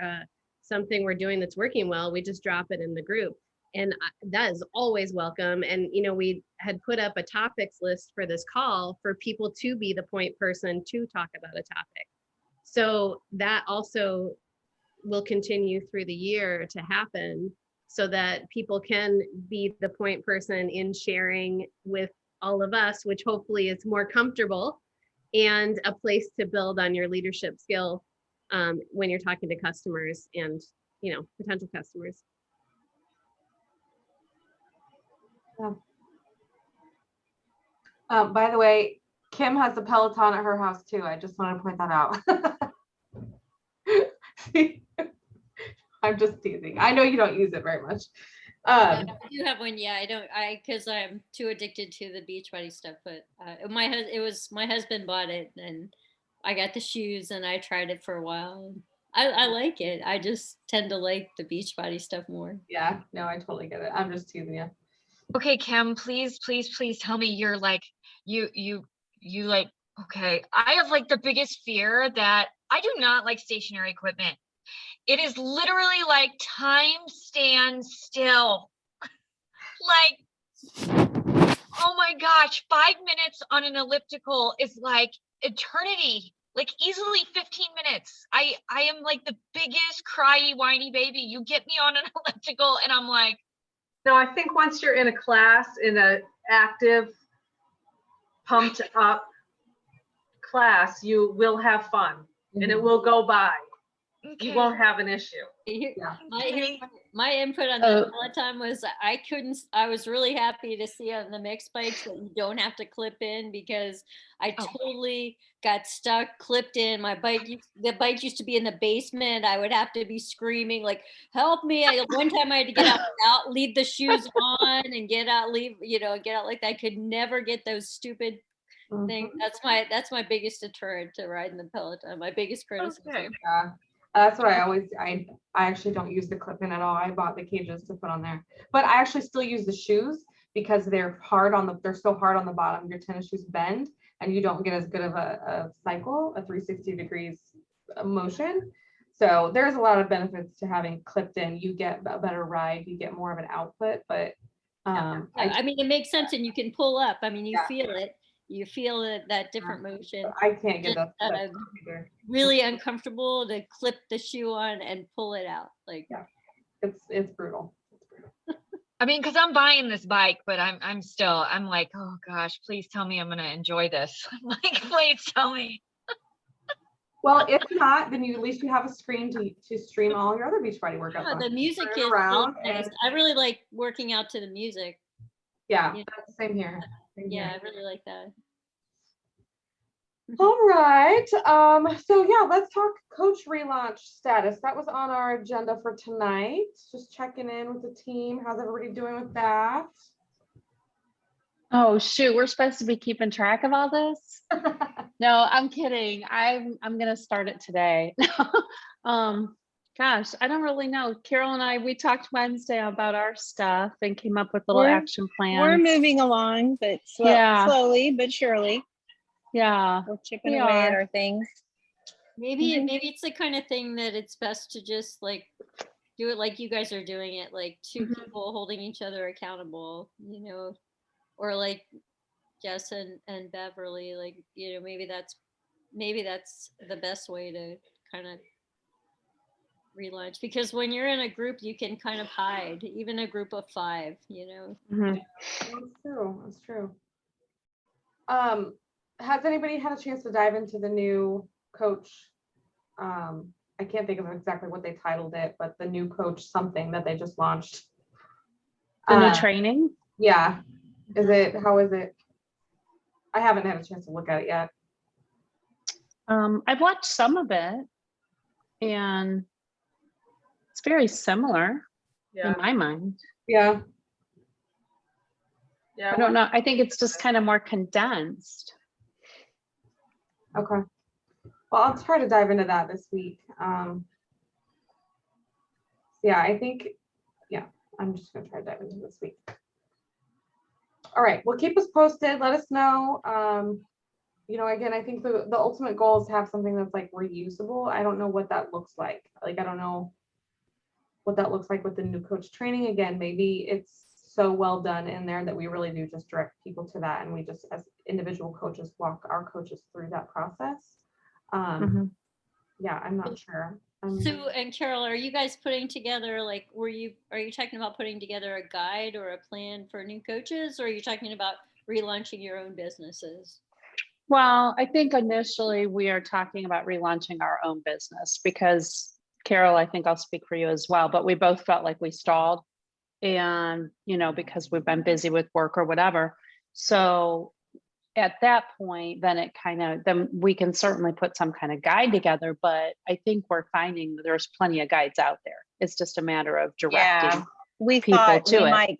B: something we're doing that's working well, we just drop it in the group. And that is always welcome. And, we had put up a topics list for this call for people to be the point person to talk about a topic. So that also will continue through the year to happen, so that people can be the point person in sharing with all of us, which hopefully is more comfortable and a place to build on your leadership skill when you're talking to customers and, potential customers.
A: Yeah. By the way, Kim has a Peloton at her house too. I just want to point that out. I'm just teasing. I know you don't use it very much.
H: I do have one. Yeah, because I'm too addicted to the Beachbody stuff. But my husband bought it, and I got the shoes, and I tried it for a while. I like it. I just tend to like the Beachbody stuff more.
A: Yeah, no, I totally get it. I'm just teasing you.
D: Okay, Kim, please tell me you're like, you like, okay, I have like the biggest fear that I do not like stationary equipment. It is literally like time stands still. Like, oh my gosh, 5 minutes on an elliptical is like eternity, like easily 15 minutes. I am like the biggest cryy, whiny baby. You get me on an elliptical and I'm like,
G: No, I think once you're in a class, in an active, pumped up class, you will have fun and it will go by.
D: okay.
G: You won't have an issue.
A: Yeah.
H: My input on that Peloton was I was really happy to see on the mixed bikes that you don't have to clip in, because I totally got stuck clipped in. The bike used to be in the basement. I would have to be screaming like, help me. One time I had to get out, leave the shoes on and get out like that. I could never get those stupid things. That's my biggest deterrent to riding the Peloton. My biggest criticism.
D: Okay.
A: Yeah. That's what I actually don't use the clip in at all. I bought the cages to put on there, but I actually still use the shoes because they're so hard on the bottom, your tennis shoes bend and you don't get as good of a cycle, a 360 degrees motion. So there's a lot of benefits to having clipped in. You get a better ride, you get more of an output, but
H: I mean, it makes sense, and you can pull up. I mean, you
A: Yeah.
H: feel it. You feel it, that different motion.
A: I can't get
H: Just
A: that.
H: kind of really uncomfortable to clip the shoe on and pull it out. Like,
A: Yeah. It's brutal.
D: I mean, because I'm buying this bike, but I'm like, oh gosh, please tell me I'm gonna enjoy this. Like, please tell me.
A: Well, if not, then at least you have a screen to stream all your other Beachbody workouts
H: yeah,
A: on.
H: the music
A: Turn it
H: is
A: around
H: really nice.
A: and-
H: I really like working out to the music.
A: Yeah,
H: Yeah.
A: that's the same here. Same
H: Yeah,
A: here.
H: I really like that.
A: All right. So yeah, let's talk coach relaunch status. That was on our agenda for tonight. Just checking in with the team. How's everybody doing with that?
C: Oh shoot, we're supposed to be keeping track of all this? No, I'm kidding. I'm gonna start it today. Gosh, I don't really know. Carol and I, we talked Wednesday about our stuff and came up with little
E: We're-
C: action plans.
E: We're moving along, but
C: Yeah.
E: slowly but surely.
C: Yeah.
E: We're chipping
C: We
E: away at
C: are.
E: our things.
H: Maybe
E: Mhm.
H: maybe it's the kind of thing that it's best to just like do it like you guys are doing it, like two
C: Mhm.
H: people holding each other accountable, you know, or like Jess and Beverly, like, you know, maybe that's the best way to kind of relaunch, because when you're in a group you can kind of hide, even a group of 5, you know.
C: Mhm.
A: That's true. That's true. Has anybody had a chance to dive into the new coach? I can't think of exactly what they titled it, but the new coach something that they just launched.
C: The new training.
A: Yeah. How is it? I haven't had a chance to look at it yet.
C: I've watched some of it and it's very similar
G: Yeah,
C: in my mind.
A: Yeah.
G: yeah.
C: I don't know. I think it's just kind of more condensed.
A: Okay. Well, I'll try to dive into that this week. Yeah, I think, yeah, I'm just gonna try to dive into this week. All right, well, keep us posted. Let us know. You know, again, I think the ultimate goal is to have something that's like reusable. I don't know what that looks like. Like, I don't know what that looks like with the new coach training. Again, maybe it's so well done in there that we really do just direct people to that, and we just as individual coaches walk our coaches through that process.
C: Mhm.
A: Yeah, I'm not sure.
H: Sue and Carol, are you guys putting together, like, are you talking about putting together a guide or a plan for new coaches, or are you talking about relaunching your own businesses?
C: Well, I think initially we are talking about relaunching our own business because Carol, I think I'll speak for you as well, but we both felt like we stalled and, you know, because we've been busy with work or whatever. So at that point, then we can certainly put some kind of guide together, but I think we're finding that there's plenty of guides out there. It's just a matter of directing.
E: We
C: people
E: thought
C: to
E: we
C: it.
E: might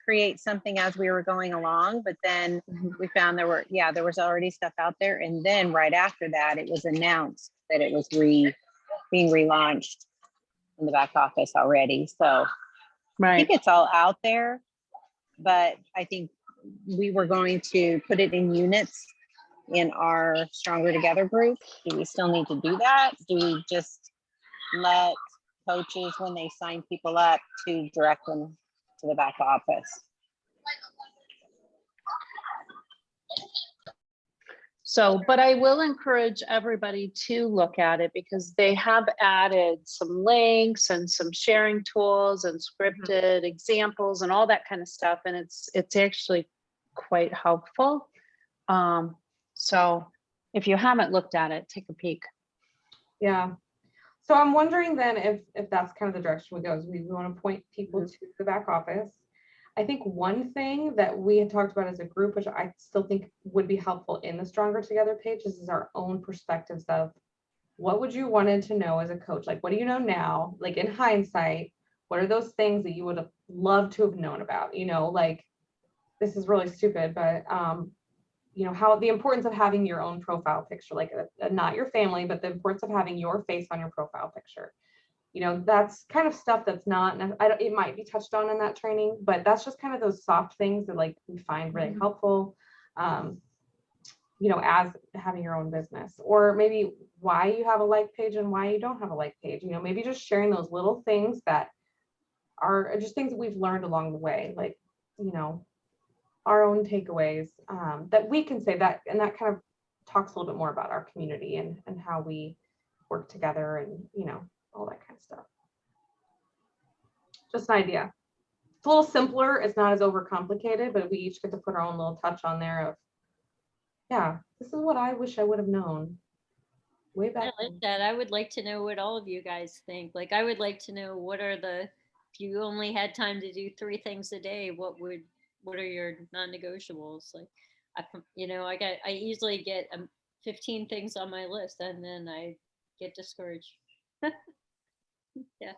E: create something as we were going along, but then we found there was already stuff out there. And then right after that, it was announced that it was being relaunched in the back office already. So I
C: Right.
E: think it's all out there, but I think we were going to put it in units in our Stronger Together group. Do we still need to do that? Do we just let coaches, when they sign people up, to direct them to the back office?
C: So, but I will encourage everybody to look at it because they have added some links and some sharing tools and scripted examples and all that kind of stuff. And it's actually quite helpful. So if you haven't looked at it, take a peek.
A: Yeah. So I'm wondering then if that's kind of the direction we go, is we want to point people to the back office. I think one thing that we had talked about as a group, which I still think would be helpful in the Stronger Together page, is our own perspectives of what would you wanted to know as a coach? Like, what do you know now? Like in hindsight, what are those things that you would have loved to have known about? You know, like, this is really stupid, but you know, how the importance of having your own profile picture, like not your family, but the importance of having your face on your profile picture. you know, that's kind of stuff that's not, I don't, it might be touched on in that training, but that's just kind of those soft things that like we find really helpful. You know, as having your own business, or maybe why you have a like page and why you don't have a like page, you know, maybe just sharing those little things that are just things that we've learned along the way, like, you know, our own takeaways, that we can say that, and that kind of talks a little bit more about our community and how we work together and, you know, all that kind of stuff. Just an idea. It's a little simpler. It's not as overcomplicated, but we each get to put our own little touch on there of, yeah, this is what I wish I would have known way
H: I
A: back
H: like
A: then.
H: that. I would like to know what all of you guys think. Like, I would like to know what are the, if you only had time to do 3 things a day, what are your non-negotiables? Like, you know, I easily get 15 things on my list and then I get discouraged. Yeah.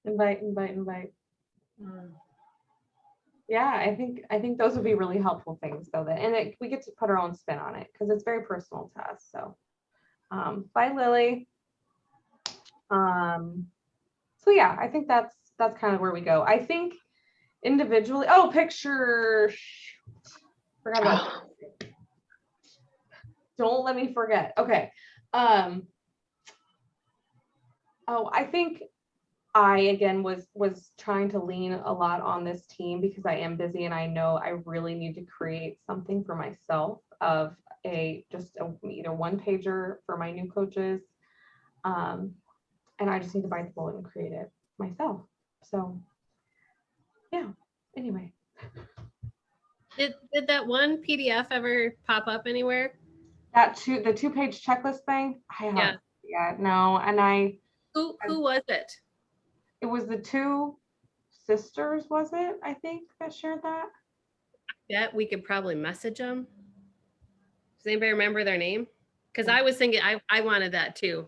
A: Invite. Yeah, I think those would be really helpful things though, that we get to put our own spin on it because it's very personal to us. So bye Lily. So yeah, I think that's kind of where we go. I think individually, oh, picture, forgot about it. Don't let me forget. Okay. Oh, I think I again was trying to lean a lot on this team because I am busy and I know I really need to create something for myself of either one pager for my new coaches. And I just need to bite the bullet and create it myself. So yeah, anyway.
B: Did that one PDF ever pop up anywhere?
A: The 2-page checklist thing, I haven't yet, no. And
B: Who was it?
A: it was the 2 sisters, was it? I think that shared that.
B: Yeah, we could probably message them. Does anybody remember their name? Because I was thinking I wanted that too.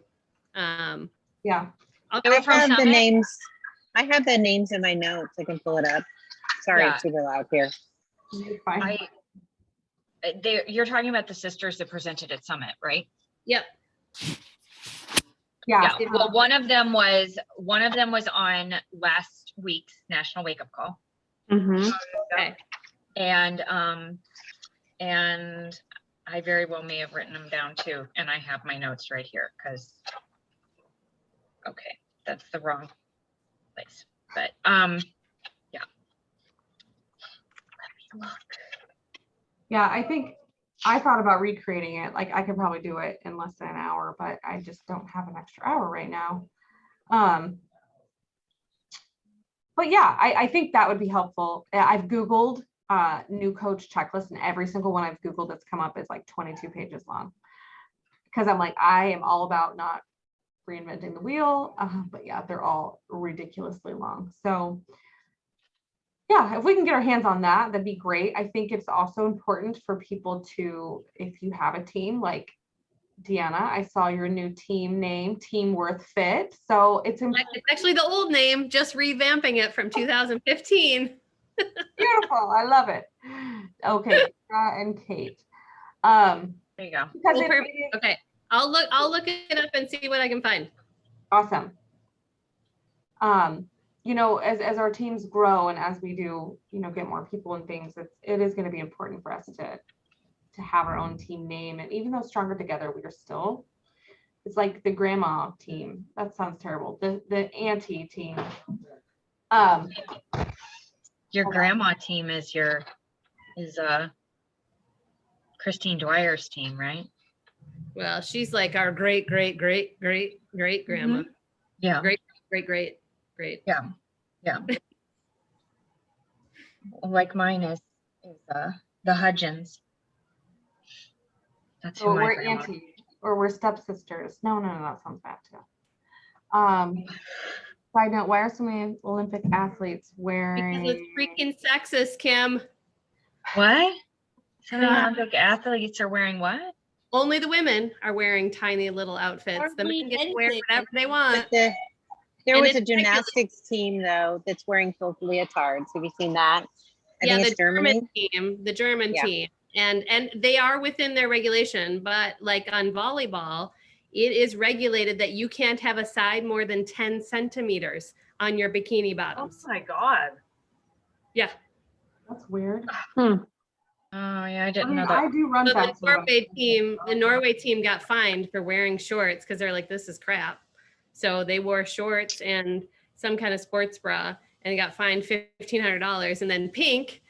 A: Yeah.
B: I'll
D: They were
E: I
D: from
E: have the
D: Summit?
E: names. I have the names in my notes. I can pull it up. Sorry,
D: Yeah.
E: it's super loud here.
A: You're fine.
D: You're talking about the sisters that presented at Summit, right?
B: Yep.
A: Yeah.
D: Well, one of them was on last week's National Wake Up Call.
B: Okay.
D: And I very well may have written them down too. And I have my notes right here because, okay, that's the wrong place. But yeah. Let me look.
A: Yeah, I think I thought about recreating it. Like I could probably do it in less than an hour, but I just don't have an extra hour right now. But yeah, I think that would be helpful. I've Googled new coach checklist, and every single one I've Googled that's come up is like 22 pages long. Because I'm like, I am all about not reinventing the wheel. But yeah, they're all ridiculously long. So yeah, if we can get our hands on that, that'd be great. I think it's also important for people to, if you have a team like Deanna, I saw your new team name, Team Worth Fit. So it's
B: It's actually the old name, just revamping it from 2015.
A: beautiful. I love it. Okay, Sarah and Kate.
D: There you go.
A: Because
B: Well,
A: it
B: perfect.
A: is
B: Okay. I'll look it up and see what I can find.
A: awesome. You know, as our teams grow and as we do, you know, get more people and things, it is going to be important for us to have our own team name. And even though Stronger Together, we are still, it's like the grandma team. That sounds terrible. The auntie team.
D: Your grandma team is Christine Dwyer's team, right?
B: Well, she's like our great grandma.
D: Yeah.
B: Great.
D: Yeah. Like mine is the Hudgens. That's who
A: Or
D: my
A: we're
D: grandma.
A: auntie, or we're stepsisters. No, that sounds bad too. Side note, why are so many Olympic athletes wearing?
B: Because it's freaking sexist, Kim.
D: What? So the Olympic athletes are wearing what?
B: Only the women are wearing tiny little outfits. The men get to wear whatever they want.
E: There
B: And
E: was a
B: it's ridiculous.
E: gymnastics team though that's wearing full leotards. Have you seen that? I
B: Yeah,
E: think
B: the
E: it's Germany.
B: German
E: Yeah.
B: team. And they are within their regulation, but like on volleyball, it is regulated that you can't have a side more than 10 centimeters on your bikini
G: Oh
B: bottoms.
G: my God.
B: Yeah.
A: That's weird.
D: Oh, yeah, I
A: I
D: didn't
A: mean,
D: know that.
A: I do run
B: So
A: fast.
B: the Norway team got fined for wearing shorts because they're like, this is crap. So they wore shorts and some kind of sports bra and got fined $1,500. And then Pink,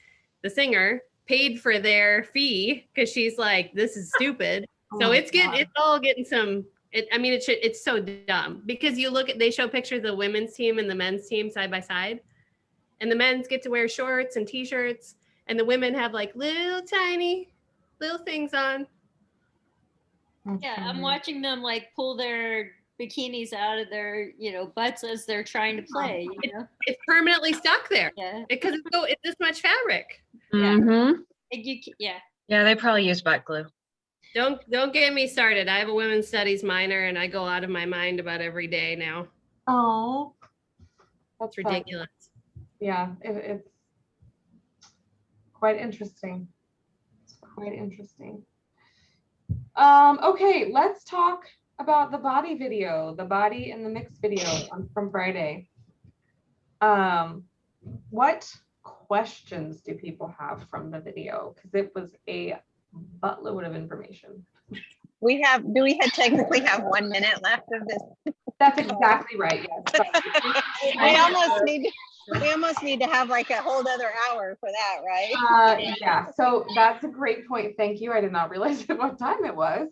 B: the singer, paid for their fee because she's like, this is stupid. So it's all getting some. It's so dumb because they show pictures of the women's team and the men's team side by side, and the men's get to wear shorts and t-shirts, and the women have like little tiny little things on.
H: Yeah, I'm watching them like pull their bikinis out of their, butts as they're trying to play,
B: It's permanently stuck there
H: Yeah.
B: because it's this much fabric.
C: Mhm.
H: Yeah.
D: Yeah, they probably use butt glue.
B: Don't get me started. I have a women's studies minor and I go out of my mind about every day now.
A: Oh, that's
B: It's
A: fun.
B: ridiculous.
A: Yeah, it's quite interesting. It's quite interesting. Okay, let's talk about the body video, the body and the mix video from Friday. What questions do people have from the video? Because it was a buttload of information.
E: technically have 1 minute left of this.
A: That's exactly right. Yes.
E: We almost need to have like a whole other hour for that, right?
A: Yeah, so that's a great point. Thank you. I did not realize at what time it was.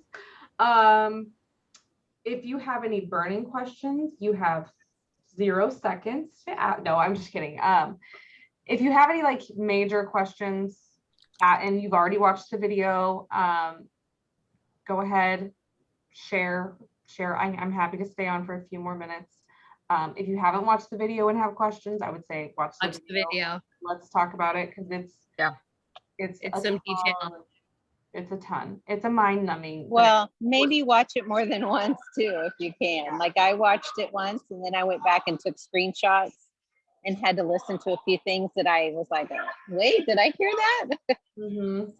A: If you have any burning questions, you have 0 seconds to ask. No, I'm just kidding. If you have any like major questions and you've already watched the video, go ahead, share. I'm happy to stay on for a few more minutes. If you haven't watched the video and have questions, I would say watch the video. Let's talk about it because it's
B: some detail.
A: It's a ton. It's a mind numbing.
E: Well, maybe watch it more than once too, if you can. Like I watched it once and then I went back and took screenshots and had to listen to a few things that I was like, wait, did I hear that?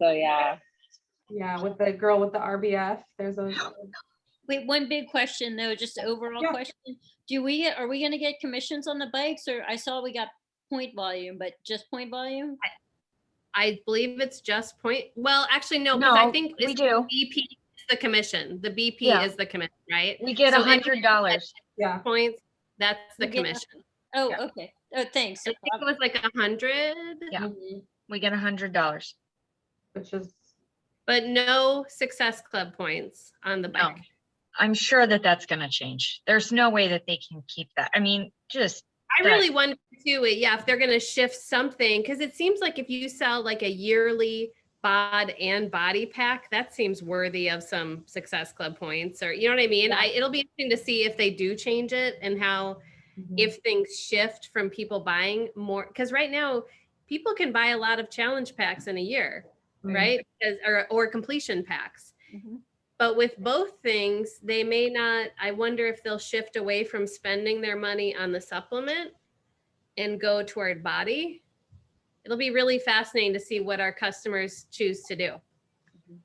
E: So yeah.
A: Yeah, with the girl with the RBF, there's a.
H: Wait, one big question though, just an overall question. Are we gonna get commissions on the bikes, or I saw we got point volume, but just point volume?
B: I believe it's just point. Well, actually, no, because I think
D: we do.
B: BP is the commission. The BP is the commission, right?
D: We get $100.
A: Yeah.
B: Points. That's the
H: We get
B: commission.
H: Oh, okay. Oh, thanks.
B: I think it was like 100.
D: Yeah. We get $100.
A: Which is.
B: But no Success Club points on the bike.
D: No. I'm sure that's going to change. There's no way that they can keep that. I mean,
B: I really wonder too, if they're going to shift something, because it seems like if you sell like a yearly bod and body pack, that seems worthy of some Success Club points, or you know what I mean?
A: Yeah.
B: It'll be interesting to see if they do change it and how, if things shift from people buying more, because right now people can buy a lot of challenge packs in a year, right? Or completion packs. But with both things, they may not, I wonder if they'll shift away from spending their money on the supplement and go toward body. It'll be really fascinating to see what our customers choose to do.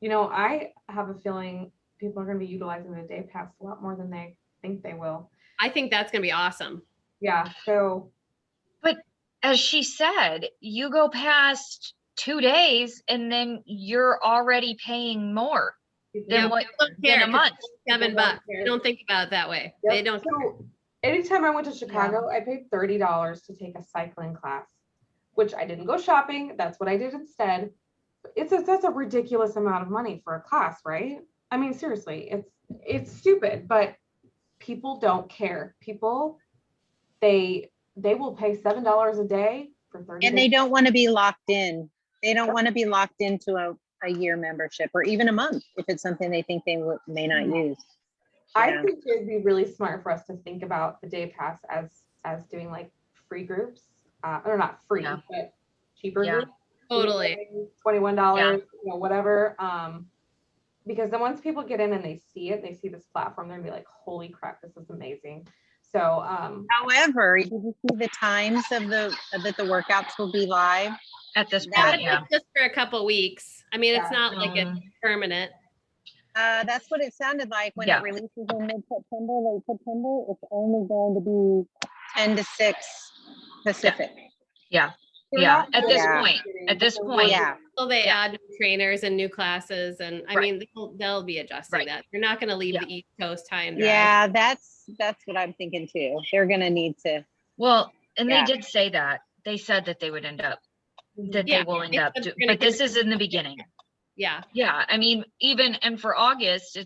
A: You know, I have a feeling people are going to be utilizing the day pass a lot more than they think they will.
B: I think that's going to be awesome.
A: Yeah. So.
D: But as she said, you go past 2 days and then you're already paying more than a month.
B: $7. They don't think about it that way.
A: Yep.
B: They don't.
A: So anytime I went to Chicago, I paid $30 to take a cycling class, which I didn't go shopping. That's what I did instead. That's a ridiculous amount of money for a class, right? I mean, seriously, it's stupid, but people don't care. People, they will pay $7 a day for 30
E: And
A: days.
E: they don't want to be locked in. They don't want to be locked into a year membership or even a month if it's something they think they may not use.
A: I think it'd be really smart for us to think about the day pass as doing like free groups, or not free, but cheaper groups.
B: Totally.
A: $21, whatever. Because then once people get in and they see this platform, they're gonna be like, holy crap, this is amazing. So
E: however, did you see the times of that the workouts will be live
D: at this point?
B: Just for a couple weeks. I mean, it's not like it's permanent.
E: That's what it sounded like when
D: Yeah.
E: it releases in mid-September, late September. It's only going to be 10 to 6 Pacific.
D: Yeah.
A: They're
D: Yeah.
A: not
D: At this
E: Yeah.
D: point, at this
A: They're
D: point,
E: Yeah.
B: Well, they
D: Yeah.
B: add new trainers and new classes, and I
D: Right.
B: mean, they'll be adjusting
D: Right.
B: that. You're not going to leave
D: Yeah.
B: the East Coast high and dry.
E: Yeah, that's what I'm thinking too. They're gonna need to.
D: well, and
E: Yeah.
D: they did say that. They said that they would end up, that
B: Yeah,
D: they will end
B: they
D: up,
B: said they're
D: but
B: gonna
D: this is in the beginning.
B: Yeah,
D: Yeah, I mean, even, and for August,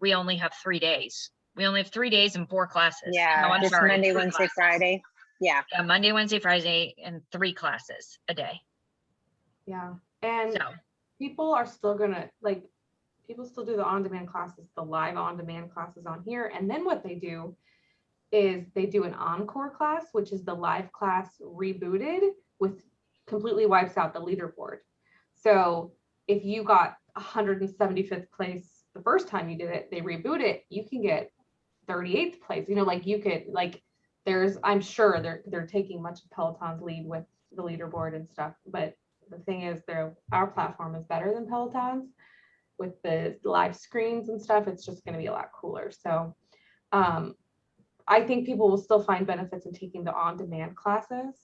D: we only have 3 days. We only have 3 days and 4 classes. No,
E: Yeah,
D: I'm
E: just
D: sorry,
E: Monday,
D: 3
E: Wednesday,
D: classes.
E: Friday. Yeah.
D: Yeah, Monday, Wednesday, Friday, and 3 classes a day.
A: Yeah, and
D: So,
A: people are still gonna people still do the on-demand classes, the live on-demand classes on here, and then what they do is they do an encore class, which is the live class rebooted with completely wipes out the leaderboard. So if you got 175th place the first time you did it, they reboot it, you can get 38th place. You could I'm sure they're taking much of Peloton's lead with the leaderboard and stuff, but the thing is our platform is better than Peloton's with the live screens and stuff. It's just going to be a lot cooler. So I think people will still find benefits in taking the on-demand classes,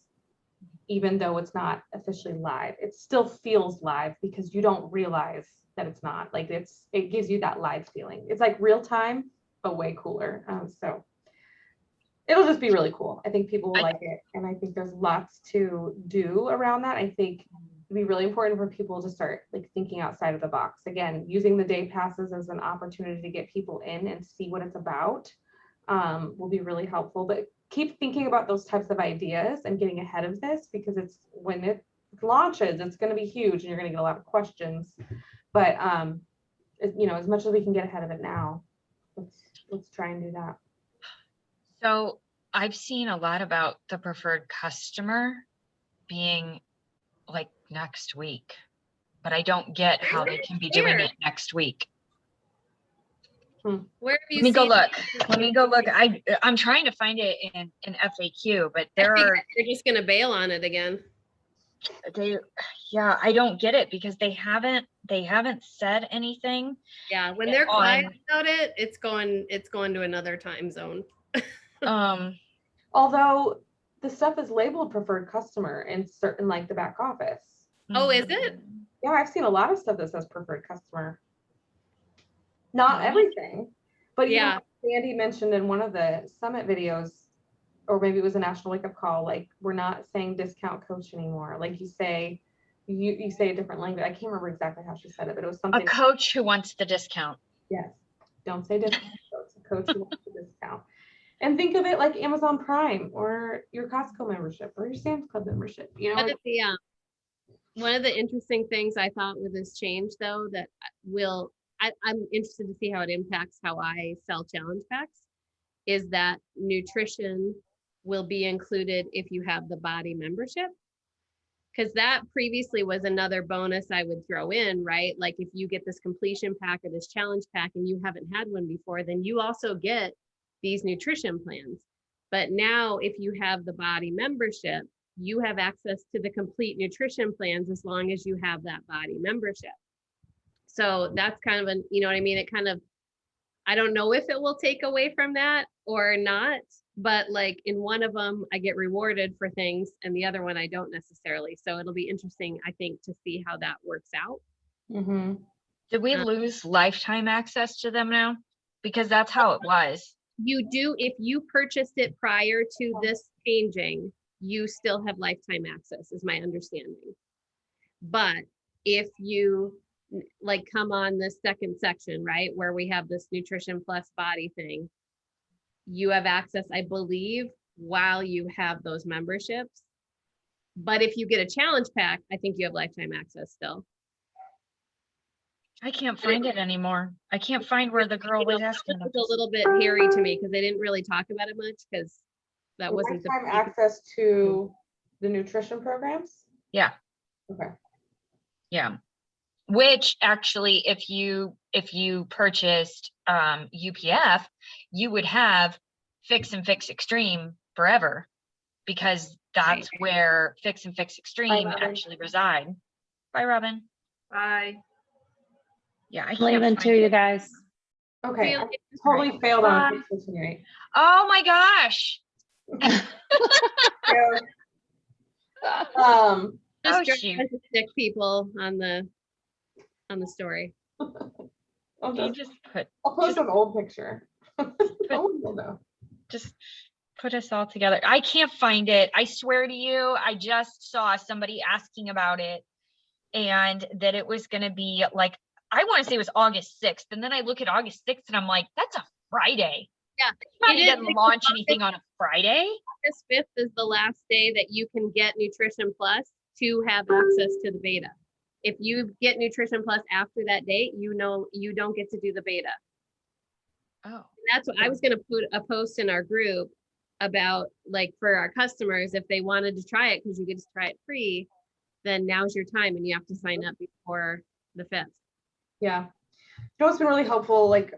A: even though it's not officially live. It still feels live because you don't realize that it's not. It gives you that live feeling. It's like real time, but way cooler. So it'll just be really cool. I think people will like it. And I think there's lots to do around that. I think it'd be really important for people to start thinking outside of the box. Again, using the day passes as an opportunity to get people in and see what it's about will be really helpful. But keep thinking about those types of ideas and getting ahead of this, because when it launches, it's going to be huge and you're going to get a lot of questions. But as much as we can get ahead of it now, let's try and do that.
D: so I've seen a lot about the preferred customer being like next week, but I don't get how they can be doing
B: Where?
D: it next week.
B: where have you
D: Let me go
B: seen
D: look.
B: it?
D: Let me go look. I'm trying to find it in FAQ, but
B: I
D: there
B: think
D: are,
B: they're just going to bail on it again.
D: yeah, I don't get it because they haven't said anything.
B: Yeah, when
D: Yeah,
B: they're quiet
D: on-
B: about it, it's going to another time zone.
A: Although the stuff is labeled preferred customer in certain the back office.
B: Oh, is it?
A: Yeah, I've seen a lot of stuff that says preferred customer. Not
D: Mhm.
A: everything, but
B: Yeah.
A: Sandy mentioned in one of the summit videos, or maybe it was a national wake up call, we're not saying discount coach anymore. You say a different language. I can't remember exactly how she said it, but it was
D: A
A: something.
D: coach who wants the discount.
A: Yes. Don't say discount coach. A coach who wants the discount. And think of it like Amazon Prime or your Costco membership or your Sam's Club membership.
B: One of the interesting things I thought with this change, though, that I'm interested to see how it impacts how I sell challenge packs, is that nutrition will be included if you have the body membership. Because that previously was another bonus I would throw in, right? Like if you get this completion pack or this challenge pack and you haven't had one before, then you also get these nutrition plans. But now if you have the body membership, you have access to the complete nutrition plans as long as you have that body membership. So that's kind of you know what I mean? It kind of, I don't know if it will take away from that or not, but in one of them, I get rewarded for things and the other one, I don't necessarily. So it'll be interesting, I think, to see how that works out.
A: Mm-hmm.
D: Did we lose lifetime access to them now? Because that's how it was.
B: You do, if you purchased it prior to this changing, you still have lifetime access, is my understanding. But if you come on this second section, right, where we have this nutrition plus body thing, you have access, I believe, while you have those memberships. But if you get a challenge pack, I think you have lifetime access still.
D: I can't find it anymore. I can't find where the girl was asking.
B: It was a little bit hairy to me because they didn't really talk about it much because that wasn't
A: Lifetime access to the nutrition programs.
D: Yeah.
A: Okay.
D: Yeah. Which actually, if you purchased UPF, you would have Fix and Fix Extreme forever, because that's where Fix and Fix Extreme
A: Robin.
D: actually reside. Bye, Robin.
G: Bye.
D: Yeah, I
C: I'm
D: can't
C: leaving
D: find
C: too, you
D: it.
C: guys.
A: Okay,
B: Feel
A: I
B: it.
A: totally failed on
D: Bye.
A: a picture tonight.
D: Oh my gosh.
A: Yeah. Um,
B: Just
D: Oh,
B: try
D: shoot.
B: to stick people on the story.
A: I'll
D: You
A: just,
D: just put
A: I'll post an old picture. No one will know.
D: just put us all together. I can't find it. I swear to you, I just saw somebody asking about it and that it was going to be like, I want to say it was August 6th. And then I look at August 6th and I'm like, that's a Friday.
B: Yeah,
D: Somebody
B: it is
D: doesn't
B: like
D: launch anything on a Friday.
B: August 5th is the last day that you can get Nutrition Plus to have access to the beta. If you get Nutrition Plus after that date, you know you don't get to do the beta.
D: Oh,
B: That's what I was going to put a post in our group about, like, for our customers, if they wanted to try it, because you get to try it free, then now's your time and you have to sign up before the 5th.
A: Yeah. You know what's been really helpful, like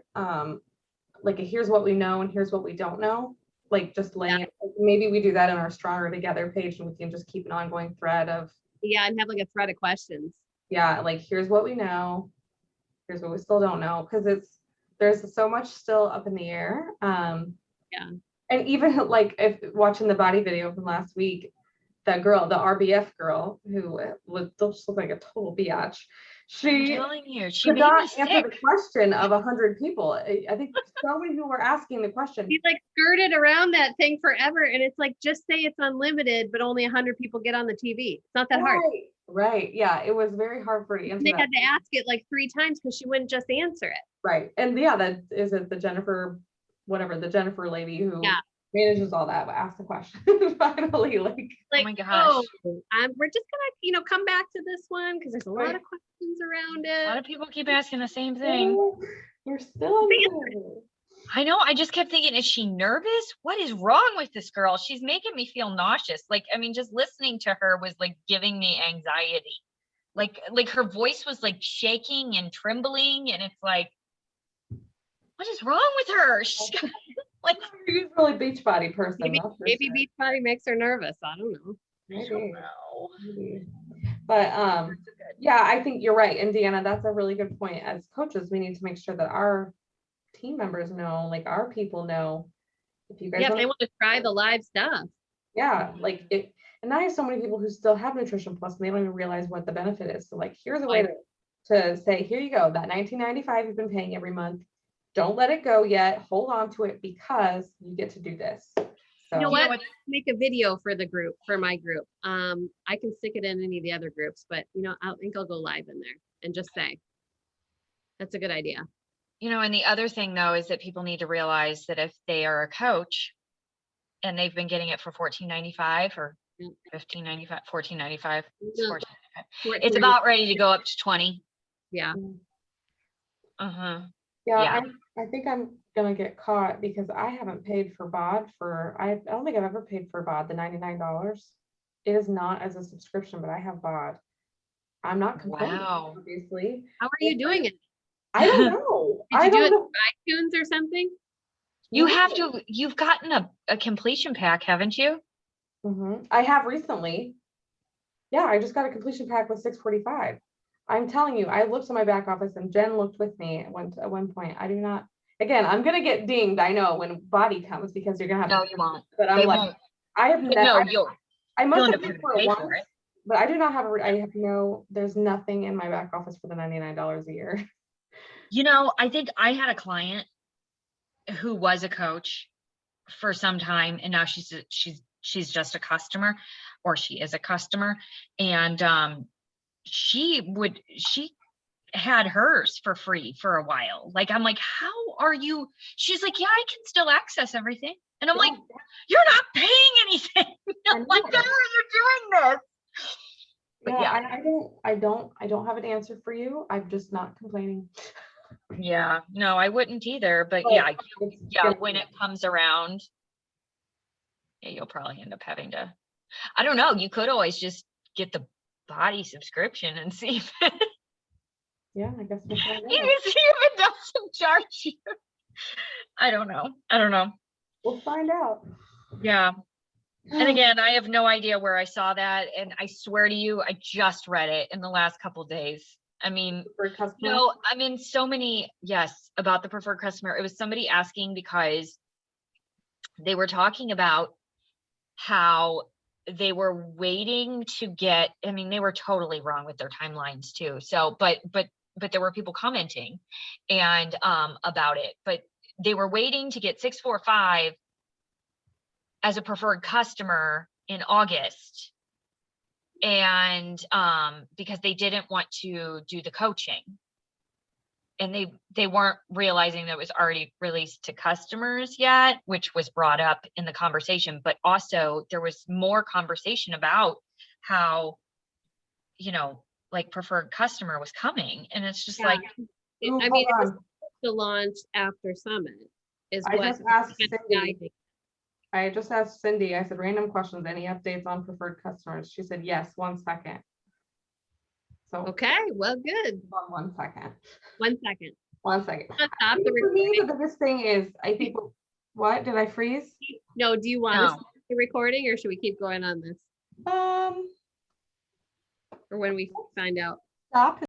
A: here's what we know and here's what we don't know. Like just laying it, maybe we do that in our Stronger Together page and we can just keep an ongoing thread of,
B: Yeah, and have like a thread of questions.
A: yeah, like here's what we know, here's what we still don't know, because there's so much still up in the air.
B: Yeah.
A: And even like if watching the body video from last week, that girl, the RBF girl who just looked like a total biatch.
D: I'm
A: She
D: telling you, she
A: could
D: made me
A: not answer
D: sick.
A: the question of 100 people. I think so many people were asking the question.
B: He like skirted around that thing forever, and it's like, just say it's unlimited, but only 100 people get on the TV. It's not that hard.
A: Right. Yeah. It was very hard for her to answer
B: They
A: that.
B: had to ask it like 3 times because she wouldn't just answer it.
A: Right. And yeah, that is it. The Jennifer, whatever, the Jennifer lady who
B: Yeah.
A: manages all that, but asked the question finally. Like,
D: Oh
B: Like,
D: my gosh.
B: we're just gonna, come back to this one because there's a lot
A: Right.
B: of questions around
D: A lot
B: it.
D: of people keep asking the same thing.
A: oh, you're still unclear.
D: I know. I just kept thinking, is she nervous? What is wrong with this girl? She's making me feel nauseous. Like, I mean, just listening to her was like giving me anxiety. Like her voice was like shaking and trembling. And it's like, what is wrong with her? She's got, like,
A: You're a really beach body person.
B: Maybe,
A: that's for
B: maybe
A: sure.
B: Beachbody makes her nervous. I don't know.
D: I don't know.
A: Maybe. But yeah, I think you're right. And Deanna, that's a really good point. As coaches, we need to make sure that our team members know, like our people know, if you guys
B: Yeah, if
A: don't,
B: they want to try the live stuff.
A: yeah, like it. And I have so many people who still have Nutrition Plus and they don't even realize what the benefit is. So like, here's a way to say, here you go, that $19.95 you've been paying every month. Don't let it go yet. Hold on to it because you get to do this. So
B: You know
D: You know
B: what? Make a video for the group, for my group. I can stick it in any of the other groups, but I think I'll go live in there and just say, that's a good idea.
D: And the other thing though, is that people need to realize that if they are a coach and they've been getting it for $14.95 or
B: Mm.
D: $15.95, $14.95, it's
B: No,
D: $14.95. It's about ready to go up to 20.
B: Yeah.
D: Uh-huh.
A: yeah, I think I'm gonna get caught because I haven't paid for BOD for I don't think I've ever paid for BOD, the $99. It is not as a subscription, but I have BOD. I'm not complaining,
D: Wow.
A: obviously.
B: How are you doing it?
A: I don't know.
B: Did
A: I
B: you do
A: don't
B: it
A: know.
B: through iTunes or something?
D: You've gotten a completion pack, haven't you?
A: I have recently. Yeah, I just got a completion pack with 645. I'm telling you, I looked in my back office and Jen looked with me at one point. I do not. Again, I'm gonna get dinged. I know when body comes because you're gonna have.
D: No, you won't.
A: But I'm
D: They
A: like,
D: won't.
A: I have
D: No,
A: never.
D: you'll
A: I must
D: end
A: have
D: up
A: paid
D: having
A: for
D: to
A: it
D: pay
A: once,
D: for it.
A: but I do not have I have no. There's nothing in my back office for the $99 a year.
D: I think I had a client who was a coach for some time and now she's just a customer, or she is a customer, and she had hers for free for a while. Like, I'm like, how are you? She's like, yeah, I can still access everything. And I'm like, you're not paying anything. I'm like, how are you doing this? But
A: yeah, I don't have an answer for you. I'm just not complaining.
D: yeah, no, I wouldn't either. But
A: But
D: yeah,
A: it's
D: yeah,
A: gonna-
D: when it comes around, yeah, you'll probably end up having to, I don't know, you could always just get the body subscription and see if it,
A: yeah, I guess we'll find
D: you
A: out.
D: can see if it doesn't charge you. I don't know.
A: We'll find out.
D: Yeah. And again, I have no idea where I saw that. And I swear to you, I just read it in the last couple of days. I mean,
A: preferred customer?
D: no, I'm in so many, yes, about the preferred customer. It was somebody asking because they were talking about how they were waiting to get, I mean, they were totally wrong with their timelines too. So, but there were people commenting and about it, but they were waiting to get 645 as a preferred customer in August. And because they didn't want to do the coaching. And they weren't realizing that it was already released to customers yet, which was brought up in the conversation. But also there was more conversation about how, you know, like preferred customer was coming. And it's just
B: Yeah.
D: like,
A: Ooh,
B: I mean,
A: hold
B: it was
A: on.
B: to launch after Summit is
A: I
B: what.
A: just asked
B: kind of
A: Cindy.
B: guiding.
A: I just asked Cindy, I said, random questions, any updates on preferred customers? She said, yes, 1 second. So.
B: Okay, well, good.
A: hold on 1 second.
B: 1 second.
A: 1 second.
B: Stop
A: I
B: the
A: think for me,
B: recording.
A: the biggest thing is, I think, what, did I freeze?
B: No, do you want to
D: No.
B: stop the recording or should we keep going on this?
A: Um,
B: Or when we find out?
A: stop